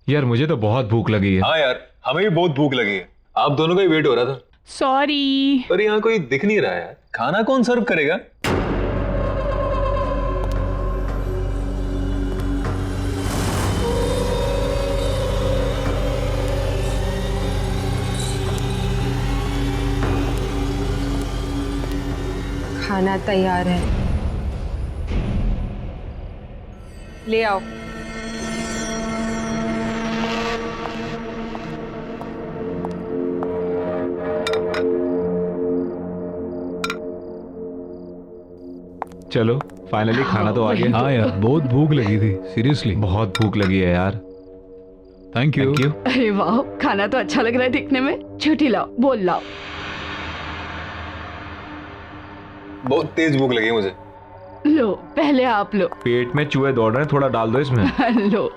यार मुझे तो बहुत भूख लगी है। हाँ यार, हमें भी बहुत भूख लगी है। आप दोनों का ही वेट हो रहा था। सॉरी। पर यहाँ कोई दिख नहीं रहा है यार, खाना कौन सर्व करेगा? खाना तैयार है, ले आओ। चलो फाइनली खाना तो आ गया। हाँ यार, बहुत भूख लगी थी, सीरियसली बहुत भूख लगी है यार। Thank you. अरे वाह, खाना तो अच्छा लग रहा है दिखने में। छुट्टी लाओ, बोल लाओ। बहुत तेज भूख लगी है मुझे। लो पहले आप लो। पेट में चूहे दौड़ रहे हैं, थोड़ा डाल दो इसमें। लो।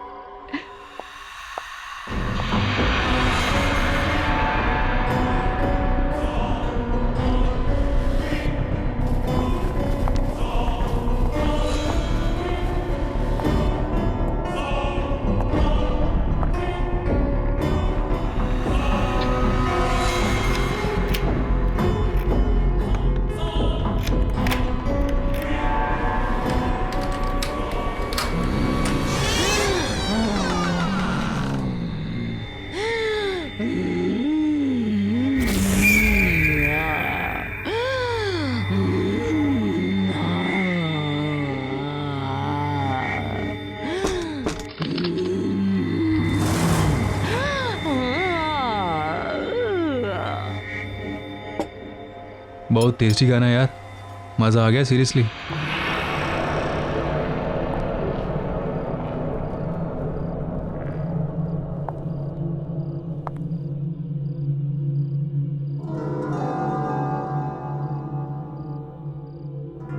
बहुत टेस्टी गाना यार, मजा आ गया सीरियसली।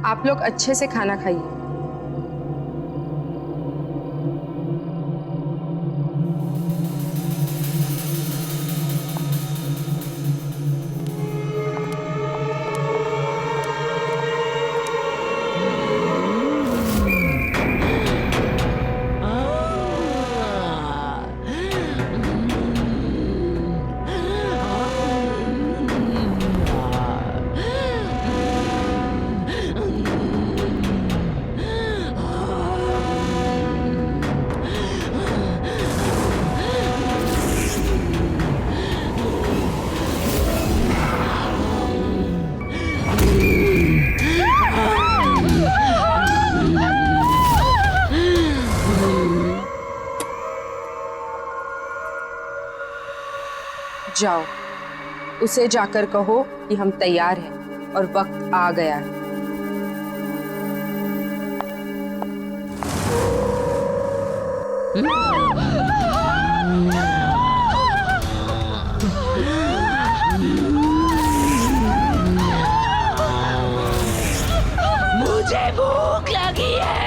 आप लोग अच्छे से खाना खाइए। जाओ, उसे जाकर कहो कि हम तैयार हैं और वक्त आ गया है। मुझे भूख लगी है।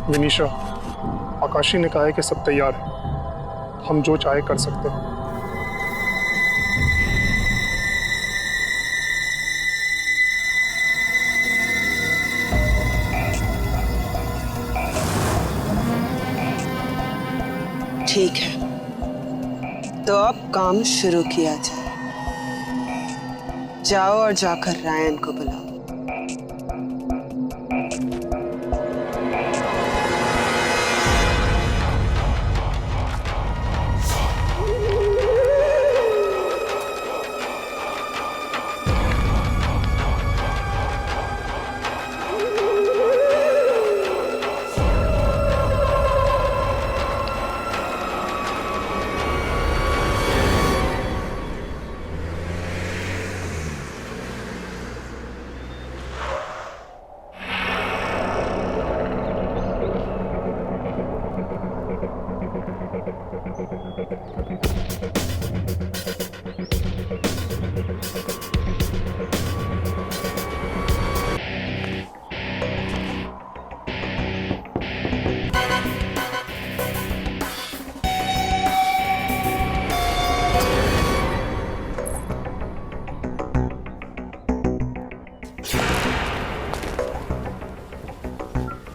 विनीशा, आकाशी ने कहा है कि सब तैयार है, हम जो चाहे कर सकते हैं। ठीक है, तो अब काम शुरू किया जाए। जाओ और जाकर रायन को बुलाओ।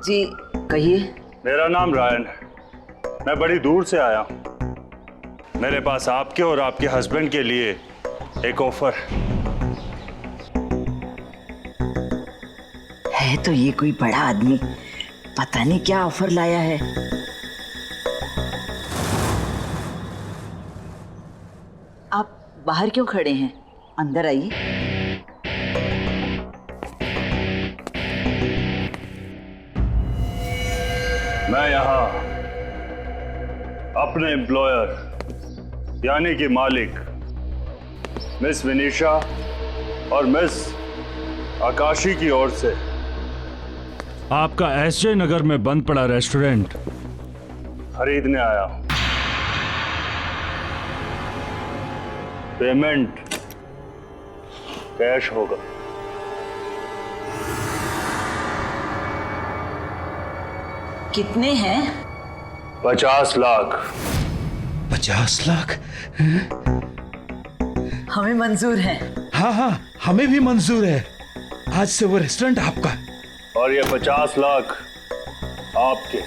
जी कहिए। मेरा नाम रायन है, मैं बड़ी दूर से आया हूँ। मेरे पास आपके और आपके हस्बैंड के लिए एक ऑफर है। तो ये कोई बड़ा आदमी पता नहीं क्या ऑफर लाया है। आप बाहर क्यों खड़े हैं, अंदर आइए। मैं यहाँ अपने एम्प्लॉयर यानी कि मालिक मिस विनीशा और मिस आकाशी की ओर से आपका एसजे नगर में बंद पड़ा रेस्टोरेंट खरीदने आया हूं। पेमेंट कैश होगा। कितने हैं? 50 लाख। 50 लाख? हमें मंजूर है। हाँ हाँ, हमें भी मंजूर है। आज से वो रेस्टोरेंट आपका। और ये 50 लाख आपके।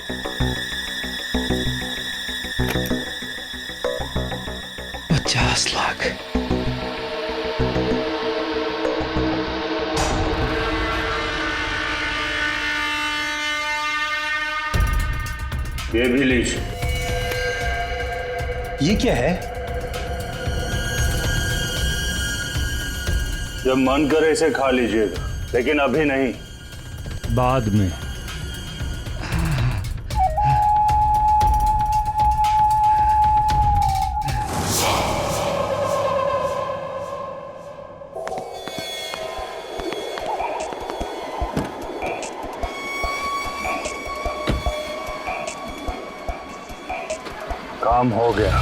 लाख। ये भी लीजिए। ये क्या है? जब मन करे इसे खा लीजिएगा, लेकिन अभी नहीं, बाद में। काम हो गया।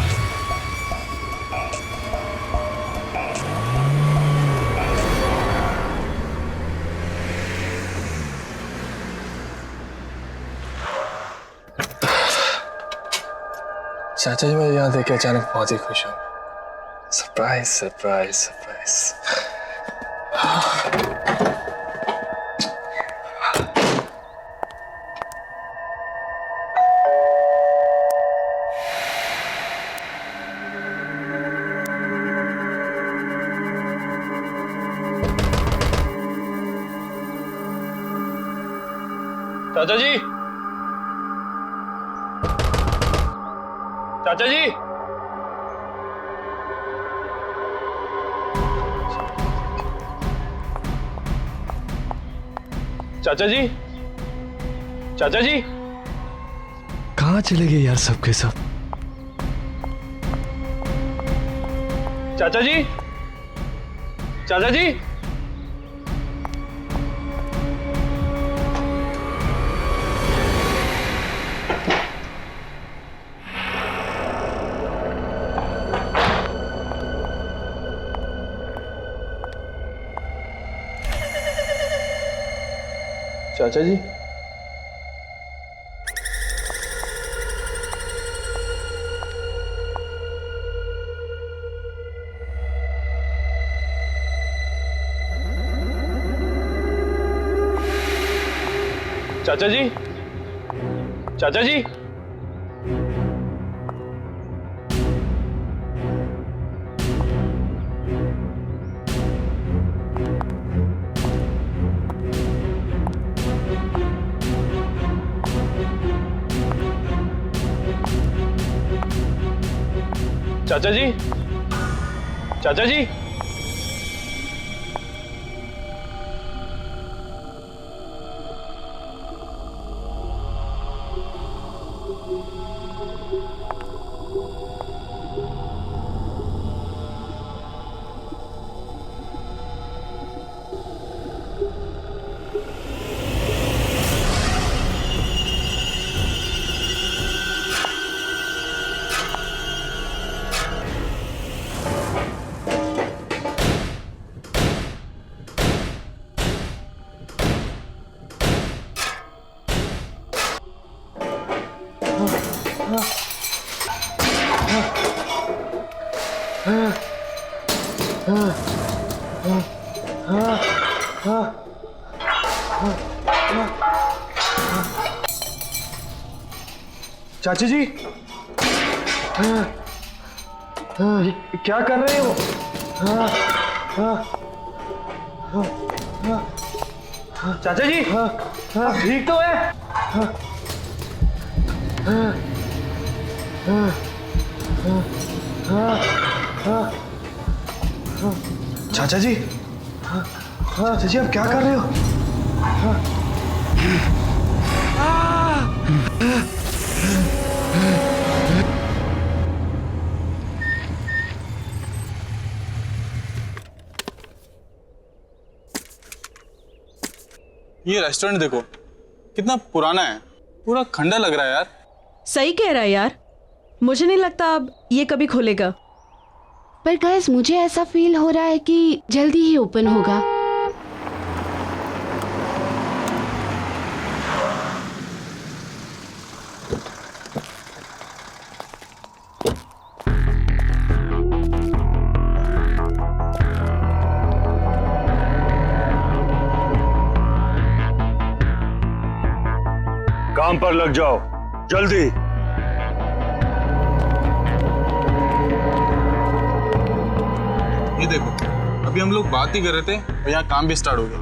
चाचा जी, मैं यहाँ देख के अचानक बहुत ही खुश हूँ। Surprise surprise surprise. चाचा जी, चाचा जी, चाचा जी, चाचा जी, कहाँ चले गए यार सबके सब? चाचा जी, चाचा जी, चाचा जी, चाचा जी, चाचा जी, चाचा जी, चाचा जी, चाची जी, क्या कर रहे हो? चाचा जी, ठीक तो है? चाचा जी, चाचा जी, आप क्या कर रहे हो? ये रेस्टोरेंट देखो कितना पुराना है, पूरा खंडर लग रहा है यार। सही कह रहा है यार, मुझे नहीं लगता अब ये कभी खुलेगा। पर गाइस मुझे ऐसा फील हो रहा है कि जल्दी ही ओपन होगा। काम पर लग जाओ जल्दी। ये देखो, अभी हम लोग बात ही कर रहे थे और यहाँ काम भी स्टार्ट हो गया।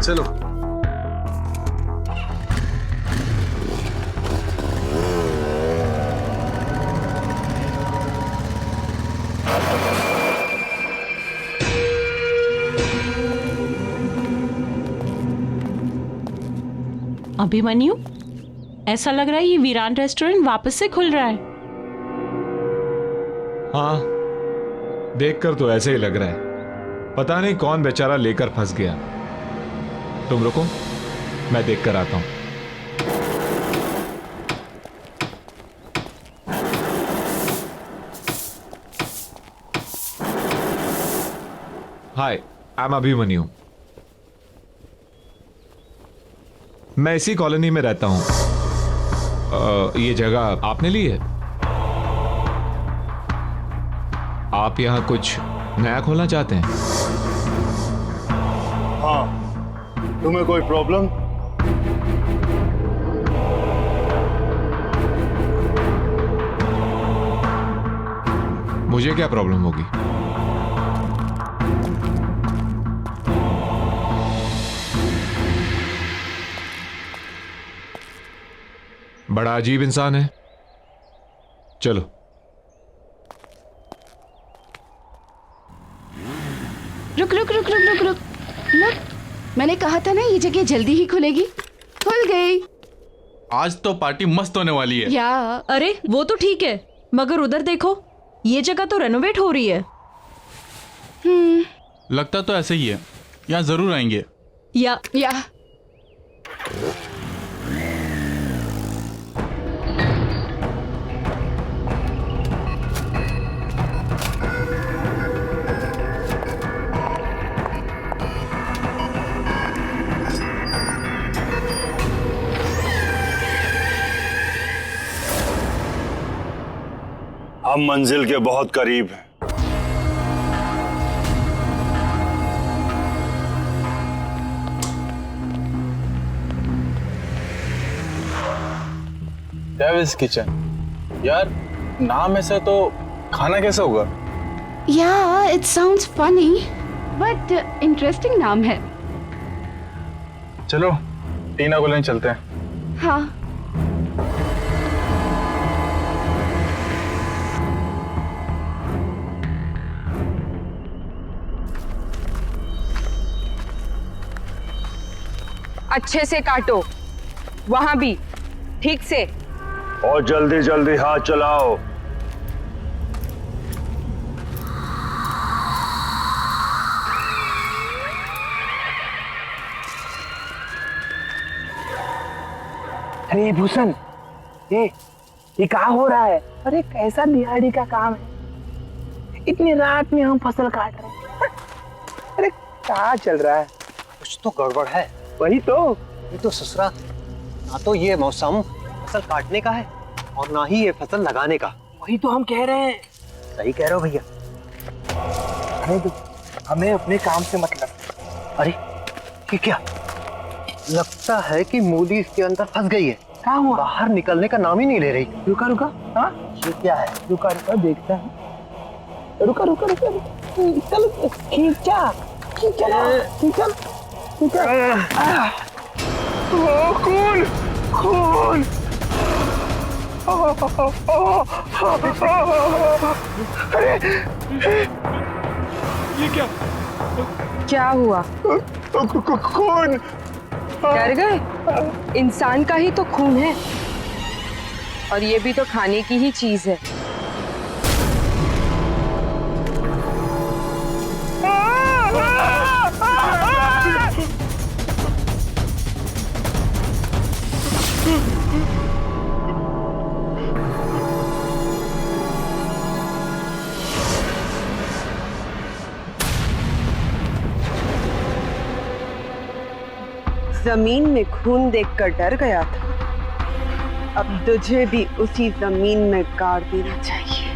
चलो। अभिमन्यु, ऐसा लग रहा है ये वीरान रेस्टोरेंट वापस से खुल रहा है। हाँ, देखकर तो ऐसे ही लग रहा है। पता नहीं कौन बेचारा लेकर फंस गया। तुम रुको, मैं देखकर आता हूं। हाय, आई एम अभिमन्यु। मैं इसी कॉलोनी में रहता हूं। ये जगह आपने ली है? आप यहां कुछ नया खोलना चाहते हैं? हाँ, तुम्हें कोई प्रॉब्लम? मुझे क्या प्रॉब्लम होगी? बड़ा अजीब इंसान है। चलो। रुक रुक रुक रुक रुक रुक रुक, मैंने कहा था ना ये जगह जल्दी ही खुलेगी, खुल गई। आज तो पार्टी मस्त होने वाली है। या अरे वो तो ठीक है, मगर उधर देखो, ये जगह तो रेनोवेट हो रही है। लगता तो ऐसे ही है, यहाँ जरूर आएंगे। या हम मंजिल के बहुत करीब हैं। डेविल्स किचन, यार नाम ऐसा तो खाना कैसे होगा? या it sounds funny but interesting नाम है। चलो टीना को लेने चलते हैं। हाँ अच्छे से काटो, वहां भी ठीक से। और जल्दी जल्दी हाथ चलाओ। अरे भूषण, ये क्या हो रहा है? अरे कैसा दिहाड़ी का काम है, इतनी रात में हम फसल काट रहे हैं। अरे क्या चल रहा है? कुछ तो गड़बड़ है। वही तो। ये तो ससुरा, ना तो ये मौसम फसल काटने का है और ना ही ये फसल लगाने का। वही तो हम कह रहे हैं। सही कह रहे हो भैया। अरे तो हमें अपने काम से मतलब। अरे ये क्या, लगता है कि मूली इसके अंदर फंस गई है। क्या हुआ? बाहर निकलने का नाम ही नहीं ले रही। रुका रुका, हाँ ये क्या है? रुका रुका देखता है। रुका रुका रुका, चल खींचा खींचा खींचा खींचा। खून खून। अरे ये क्या हुआ? खून। डर गए? इंसान का ही तो खून है, और ये भी तो खाने की ही चीज है। जमीन में खून देखकर डर गया था, अब तुझे भी उसी जमीन में गाड़ देना चाहिए।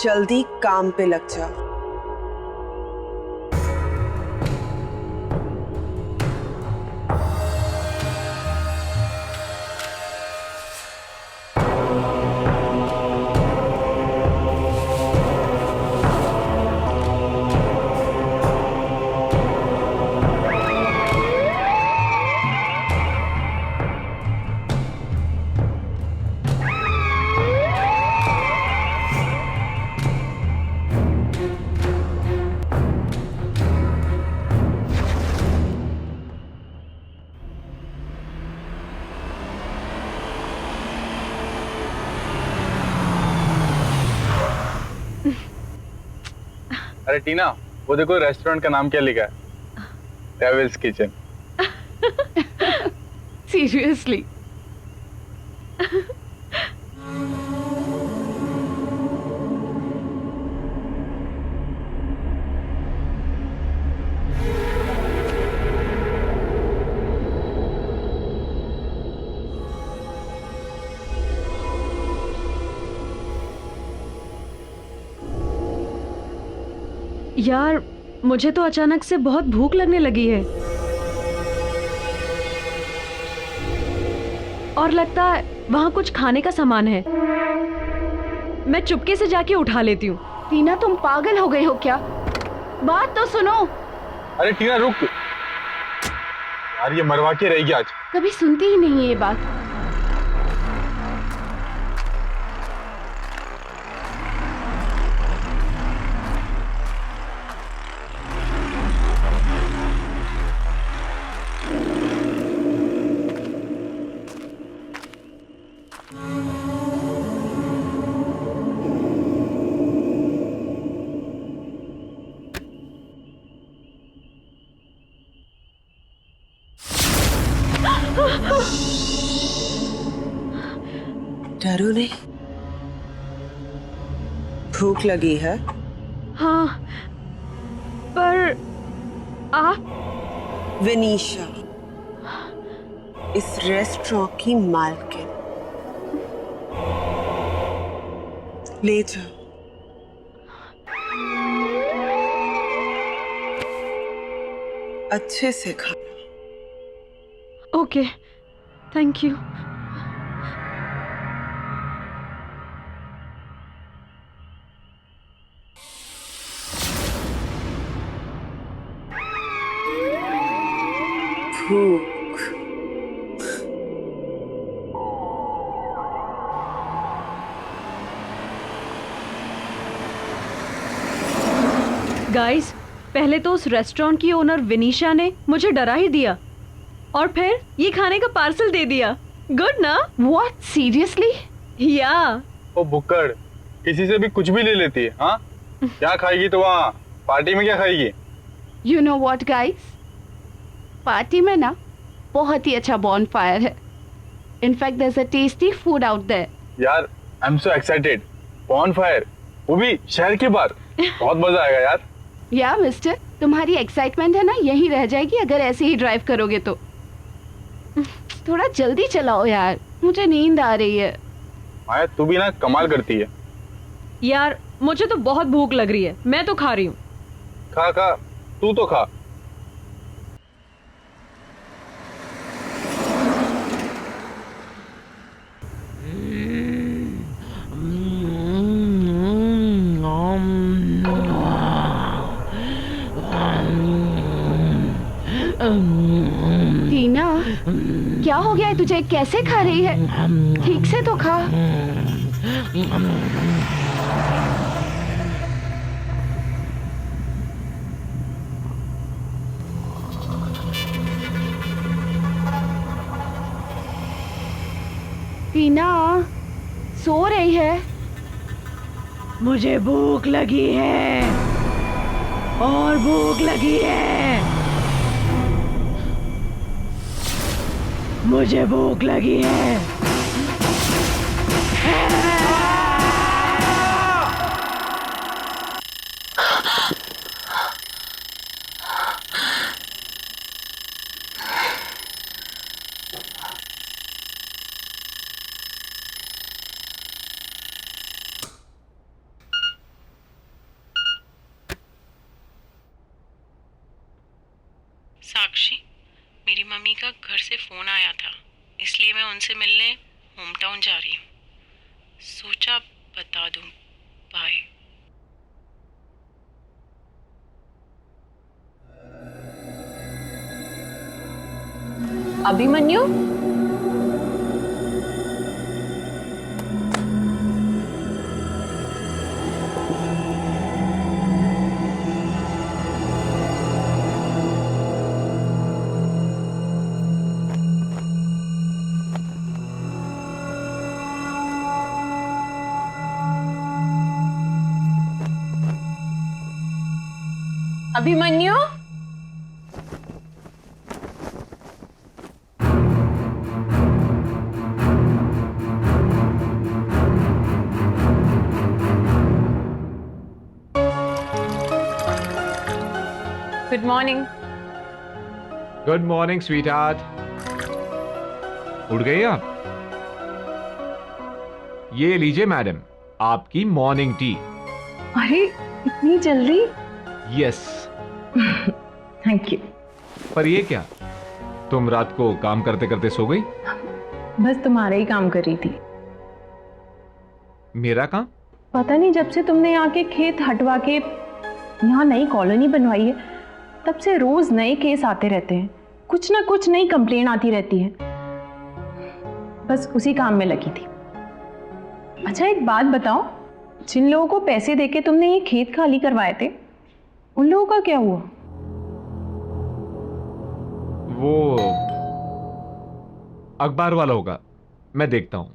जल्दी काम पे लग जाओ। अरे टीना, वो देखो रेस्टोरेंट का नाम क्या लिखा है? Devil's kitchen. सीरियसली। यार मुझे तो अचानक से बहुत भूख लगने लगी है और लगता है वहाँ कुछ खाने का सामान है। मैं चुपके से जाके उठा लेती हूँ। टीना तुम पागल हो गई हो क्या? बात तो सुनो। अरे टीना रुक यार, ये मरवा के रहेगी आज। कभी सुनती ही नहीं है ये बात। डरो नहीं। भूख लगी है? हाँ, पर आप? विनीशा, इस रेस्टोरेंट की मालकिन। ले जाओ। अच्छे से खाना। Okay, thank you. भूख। गाइस, पहले तो उस रेस्टोरेंट की ओनर विनीशा ने मुझे डरा ही दिया और फिर ये खाने का पार्सल दे दिया। गुड ना? What, seriously? या। ओ बुक्कड़, किसी से भी कुछ भी ले लेती है। हाँ, क्या खाएगी तो वहाँ पार्टी में क्या खाएगी? You know what guys, party में ना बहुत ही अच्छा बॉनफायर है। In fact there is a tasty food out there. यार I am so excited. Bonfire, वो भी शहर के बाहर। बहुत मजा आएगा यार। या मिस्टर, तुम्हारी एक्साइटमेंट है ना यही रह जाएगी अगर ऐसे ही ड्राइव करोगे तो। थोड़ा जल्दी चलाओ यार, मुझे नींद आ रही है। माया, तू भी ना कमाल करती है यार। मुझे तो बहुत भूख लग रही है, मैं तो खा रही हूँ। खा खा, तू तो खा। टीना, क्या हो गया है तुझे? कैसे खा रही है? ठीक से तो खा। टीना, सो रही है? मुझे भूख लगी है और भूख लगी है। मुझे भूख लगी है। साक्षी, मेरी मम्मी का घर से फ़ोन आया था, इसलिए मैं उनसे मिलने होम टाउन जा रही हूँ। सोचा बता दूँ। Bye. Abhimanyu, Abhimanyu, good morning. Good morning sweetheart. उठ गई आप? ये लीजिए मैडम, आपकी मॉर्निंग टी। अरे इतनी जल्दी? यस। Thank you. पर ये क्या, तुम रात को काम करते करते सो गई? बस तुम्हारा ही काम कर रही थी। मेरा काम? पता नहीं, जब से तुमने यहाँ के खेत हटवा के यहाँ नई कॉलोनी बनवाई है तब से रोज नए केस आते रहते हैं, कुछ ना कुछ नई कंप्लेन आती रहती है। बस उसी काम में लगी थी। अच्छा एक बात बताओ, जिन लोगों को पैसे देके तुमने ये खेत खाली करवाए थे उन लोगों का क्या हुआ? वो अखबार वाला होगा, मैं देखता हूं।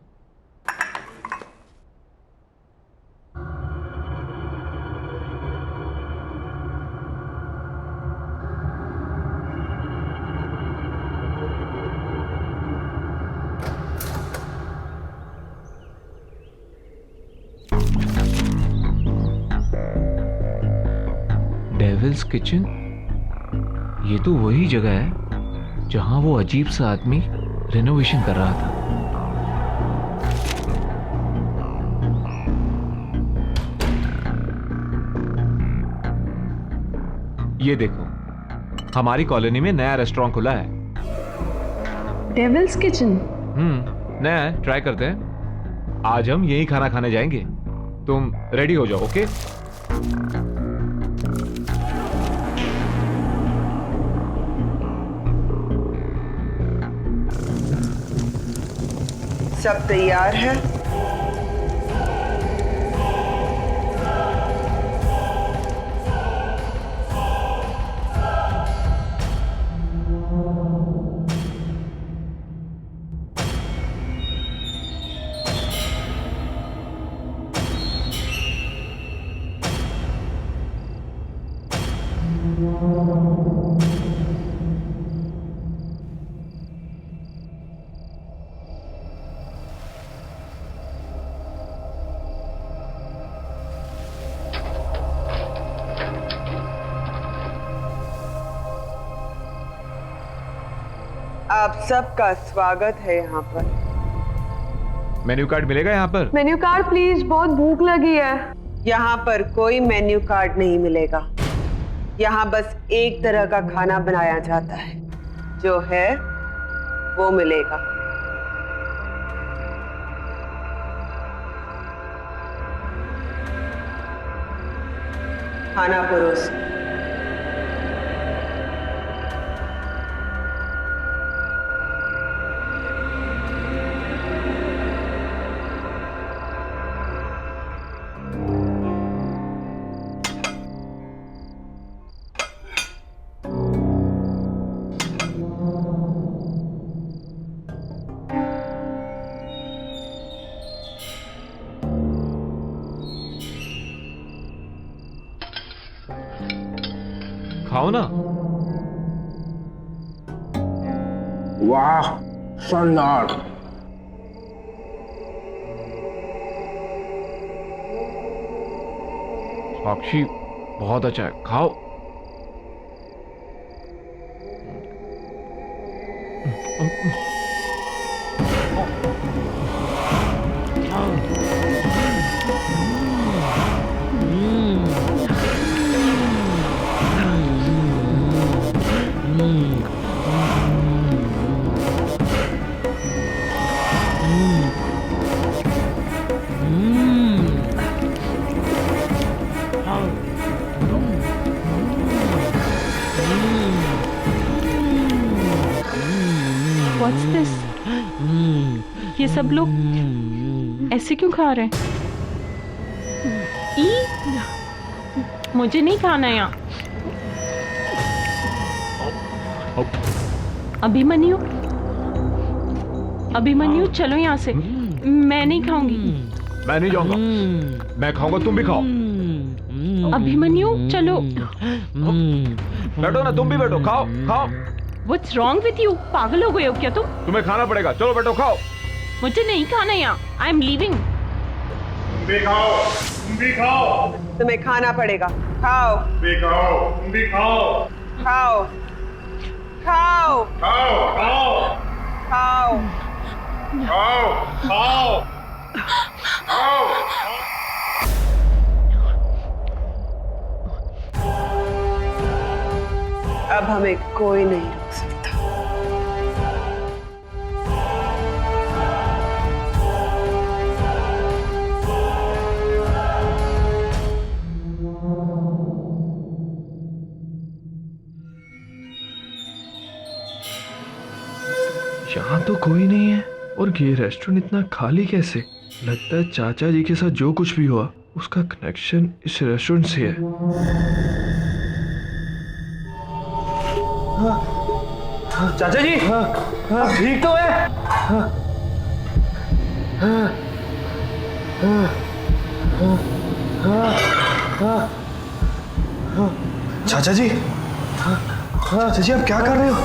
डेविल्स किचन, ये तो वही जगह है जहां वो अजीब सा आदमी रिनोवेशन कर रहा था। ये देखो, हमारी कॉलोनी में नया रेस्टोरेंट खुला है। Devil's kitchen? नया है, ट्राई करते हैं। आज हम यही खाना खाने जाएंगे। तुम रेडी हो जाओ, ओके? सब तैयार है? आप सबका स्वागत है यहाँ पर। मेन्यू कार्ड मिलेगा यहाँ पर? मेन्यू कार्ड प्लीज, बहुत भूख लगी है। यहाँ पर कोई मेन्यू कार्ड नहीं मिलेगा। यहाँ बस एक तरह का खाना बनाया जाता है, जो है वो मिलेगा। खाना परोस। खाओ ना। वाह, शानदार। साक्षी, बहुत अच्छा है, खाओ। What's this? ये सब लोग ऐसे क्यों खा रहे हैं? मुझे नहीं खाना यहाँ। अभिमन्यु, अभिमन्यु चलो यहाँ से। मैं नहीं खाऊंगी। मैं नहीं जाऊंगा। मैं खाऊंगा, तुम भी खाओ। अभिमन्यु चलो। बैठो ना, तुम भी बैठो, खाओ खाओ। What's wrong with you? पागल हो गए हो क्या तुम? तुम्हें खाना पड़ेगा, चलो बैठो खाओ। मुझे नहीं खाना यहाँ। I am leaving. तुम भी खाओ, तुम भी खाओ। तुम्हें खाना पड़ेगा, खाओ। तुम भी खाओ, तुम भी खाओ। खाओ खाओ खाओ खाओ खाओ खाओ खाओ खाओ। अब हमें कोई नहीं रोक सकता। यहाँ तो कोई नहीं है और ये रेस्टोरेंट इतना खाली कैसे? लगता है चाचा जी के साथ जो कुछ भी हुआ उसका कनेक्शन इस रेस्टोरेंट से है। चाचा जी ठीक तो है? चाचा जी, चाचा जी आप क्या कर रहे हो?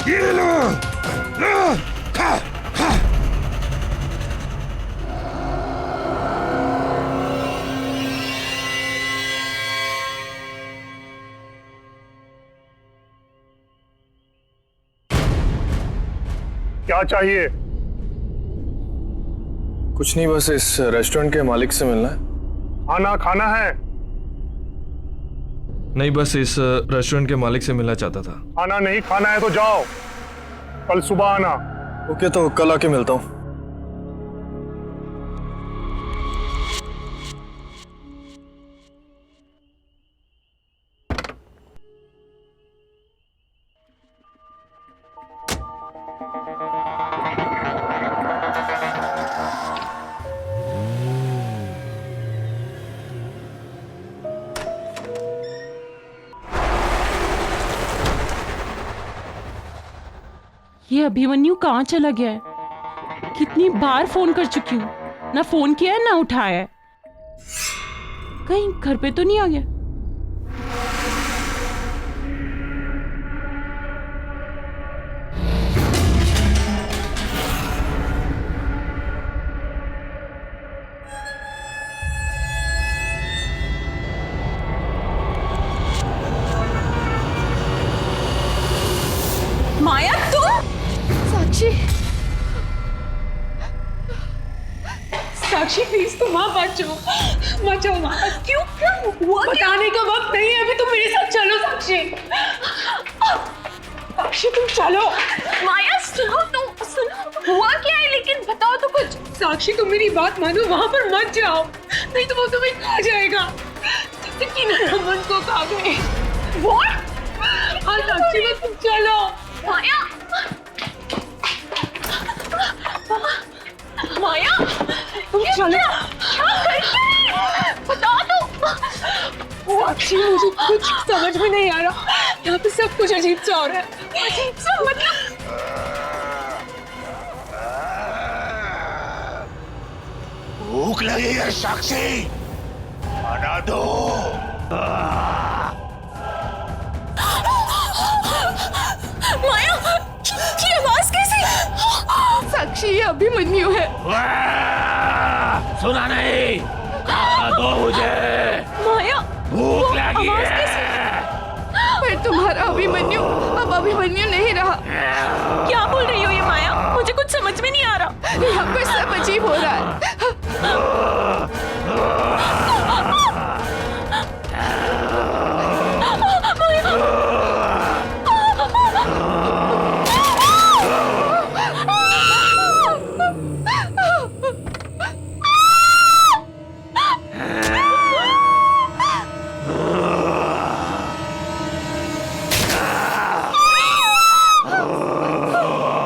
ये लो, खा खा। क्या चाहिए? कुछ नहीं, बस इस रेस्टोरेंट के मालिक से मिलना है। खाना खाना है? नहीं, बस इस रेस्टोरेंट के मालिक से मिलना चाहता था। खाना नहीं खाना है तो जाओ, कल सुबह आना। ओके, तो कल आके मिलता हूँ। ये अभिमन्यु कहाँ चला गया है? कितनी बार फोन कर चुकी हूँ, ना फोन किया है ना उठाया है। कहीं घर पे तो नहीं आ गया? माया तुम? साक्षी, साक्षी प्लीज तुम वहां बचाओ, बचाओ माया। क्यों क्या हुआ? बताने का वक्त नहीं है अभी, तुम मेरे साथ चलो साक्षी। साक्षी तुम चलो। माया सुनो, तुम सुनो, हुआ क्या है लेकिन बताओ तो कुछ। साक्षी तुम मेरी बात मानो, वहां पर मत जाओ, नहीं तो वो तुम्हें खा जाएगा। रमन को खा गए। हाँ साक्षी बस तुम चलो। माया, माया तुम चलो। बता दो। साक्षी मुझे कुछ समझ में नहीं आ रहा, यहाँ पे सब कुछ अजीब सा हो रहा है। अजीब सा मतलब? भूख लगी है साक्षी, बना दो। माया, ये आवाज कैसी? साक्षी ये अभिमन्यु है। सुना नहीं? खाना दो मुझे। माया भूख लगी है। पर तुम्हारा अभिमन्यु अब अभिमन्यु नहीं रहा। क्या बोल रही हो ये माया? मुझे कुछ समझ में नहीं आ रहा। यहाँ पर सब अजीब हो रहा है।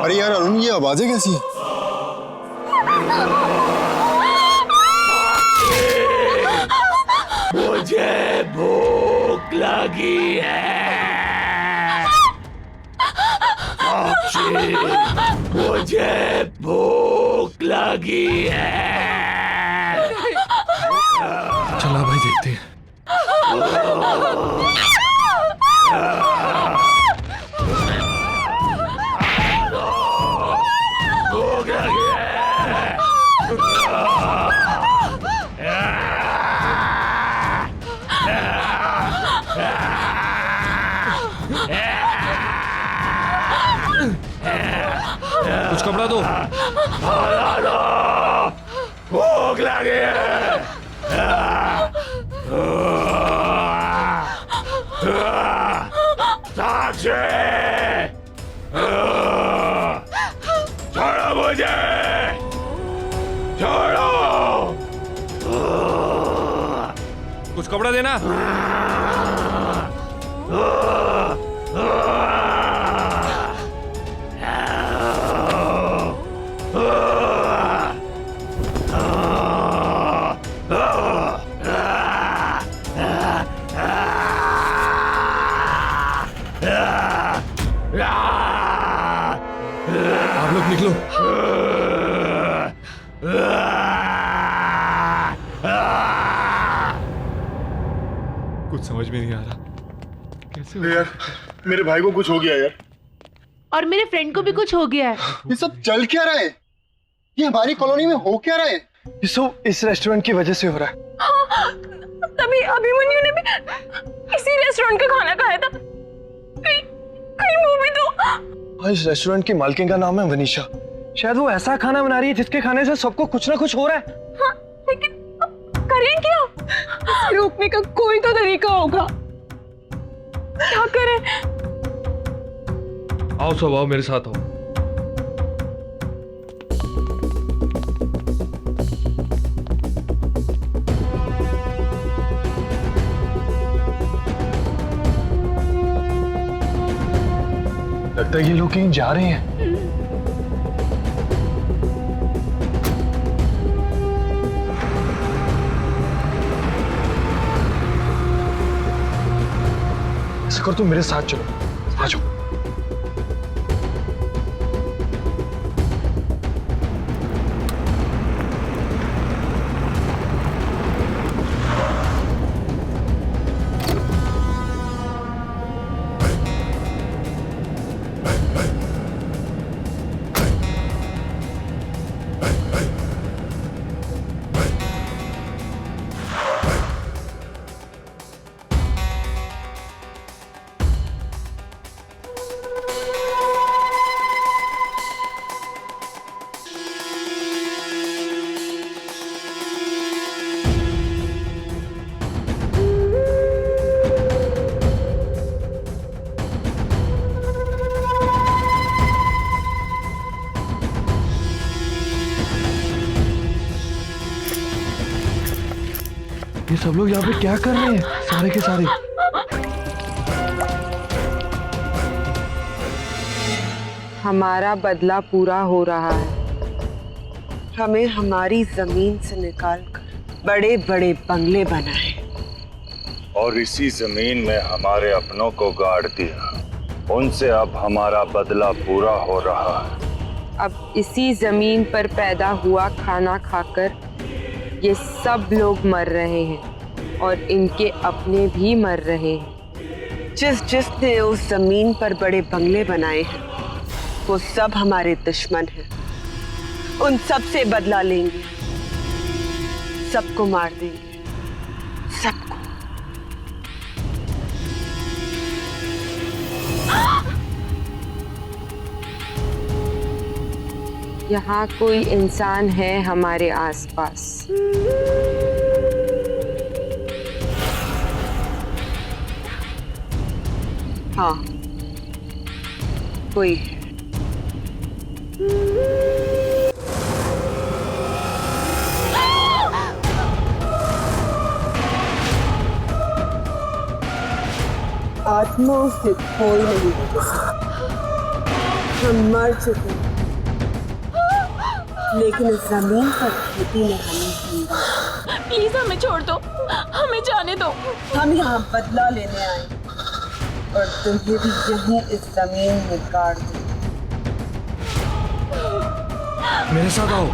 अरे यार अरुण, ये आवाजें कैसी हैं? मुझे भूख लगी है साक्षी, मुझे भूख लगी है। चला भाई, देखते हैं। कुछ कपड़ा दो। भूख लगी है। साक्षी, छोड़ो मुझे, छोड़ो। कुछ कपड़ा देना। आप लोग निकलो। कुछ समझ में नहीं आ रहा कैसे यार, मेरे भाई को कुछ हो गया यार। और मेरे फ्रेंड को भी कुछ हो गया है। ये सब चल क्या रहा है? ये हमारी कॉलोनी में हो क्या रहा है? ये सब इस रेस्टोरेंट की वजह से हो रहा है। हाँ, तभी अभिमन्यु ने भी इसी रेस्टोरेंट का खाना खाया था। कहीं वो भी तो। हाँ, इस रेस्टोरेंट की मालकिन का नाम है वनीशा। शायद वो ऐसा खाना बना रही है जिसके खाने से सबको कुछ ना कुछ हो रहा है। हाँ, लेकिन करें क्या? इसे रोकने का कोई तो तरीका होगा। क्या करें? आओ सब आओ, मेरे साथ आओ। लगता है ये लोग कहीं जा रहे हैं। ऐसा कर, तुम मेरे साथ चलो, आ जाओ। ये सब लोग यहाँ पे क्या कर रहे हैं? सारे के सारे। हमारा बदला पूरा हो रहा है। हमें हमारी जमीन से निकालकर बड़े बड़े बंगले बनाए और इसी जमीन में हमारे अपनों को गाड़ दिया। उनसे अब हमारा बदला पूरा हो रहा है। अब इसी जमीन पर पैदा हुआ खाना खाकर ये सब लोग मर रहे हैं और इनके अपने भी मर रहे हैं। जिसने उस जमीन पर बड़े बंगले बनाए हैं वो सब हमारे दुश्मन हैं। उन सब से बदला लेंगे, सबको मार देंगे, सबको। यहाँ कोई इंसान है हमारे आसपास। हाँ, कोई है। आत्माओं से कोई नहीं बच सकता। हम मर चुके हैं, लेकिन इस जमीन पर खेती में हमें जिंदा। प्लीज हमें छोड़ दो, हमें जाने दो। हम यहाँ बदला लेने आए और तुम्हें भी यहीं इस जमीन में गाड़ दो। मेरे साथ आओ।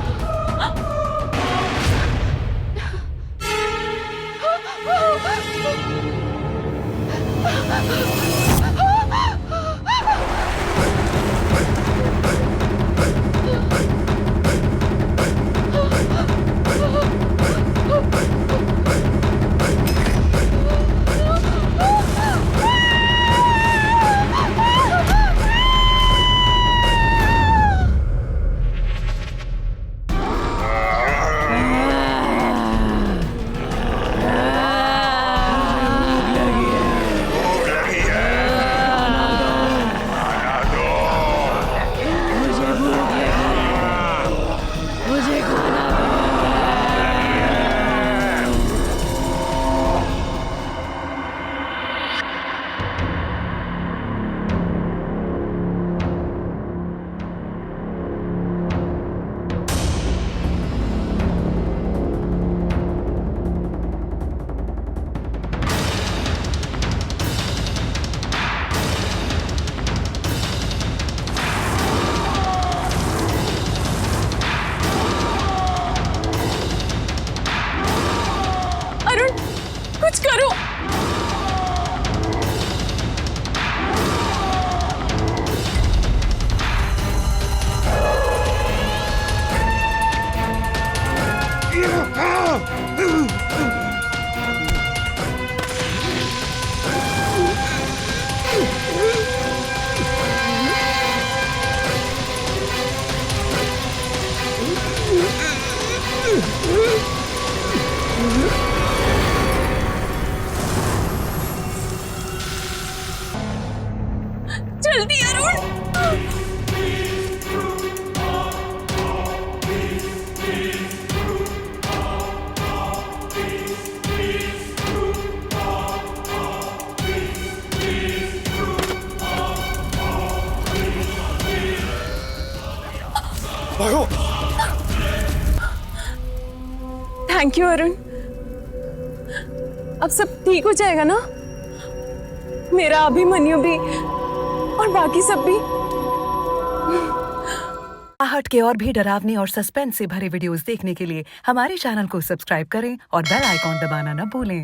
कुछ करो। जल्दी अरुण। भागो। Thank you Arun. अब सब ठीक हो जाएगा ना? मेरा अभिमन्यु भी और बाकी सब भी। आहट के और भी डरावने और सस्पेंस से भरे वीडियोस देखने के लिए हमारे चैनल को सब्सक्राइब करें और बेल आइकॉन दबाना न भूलें।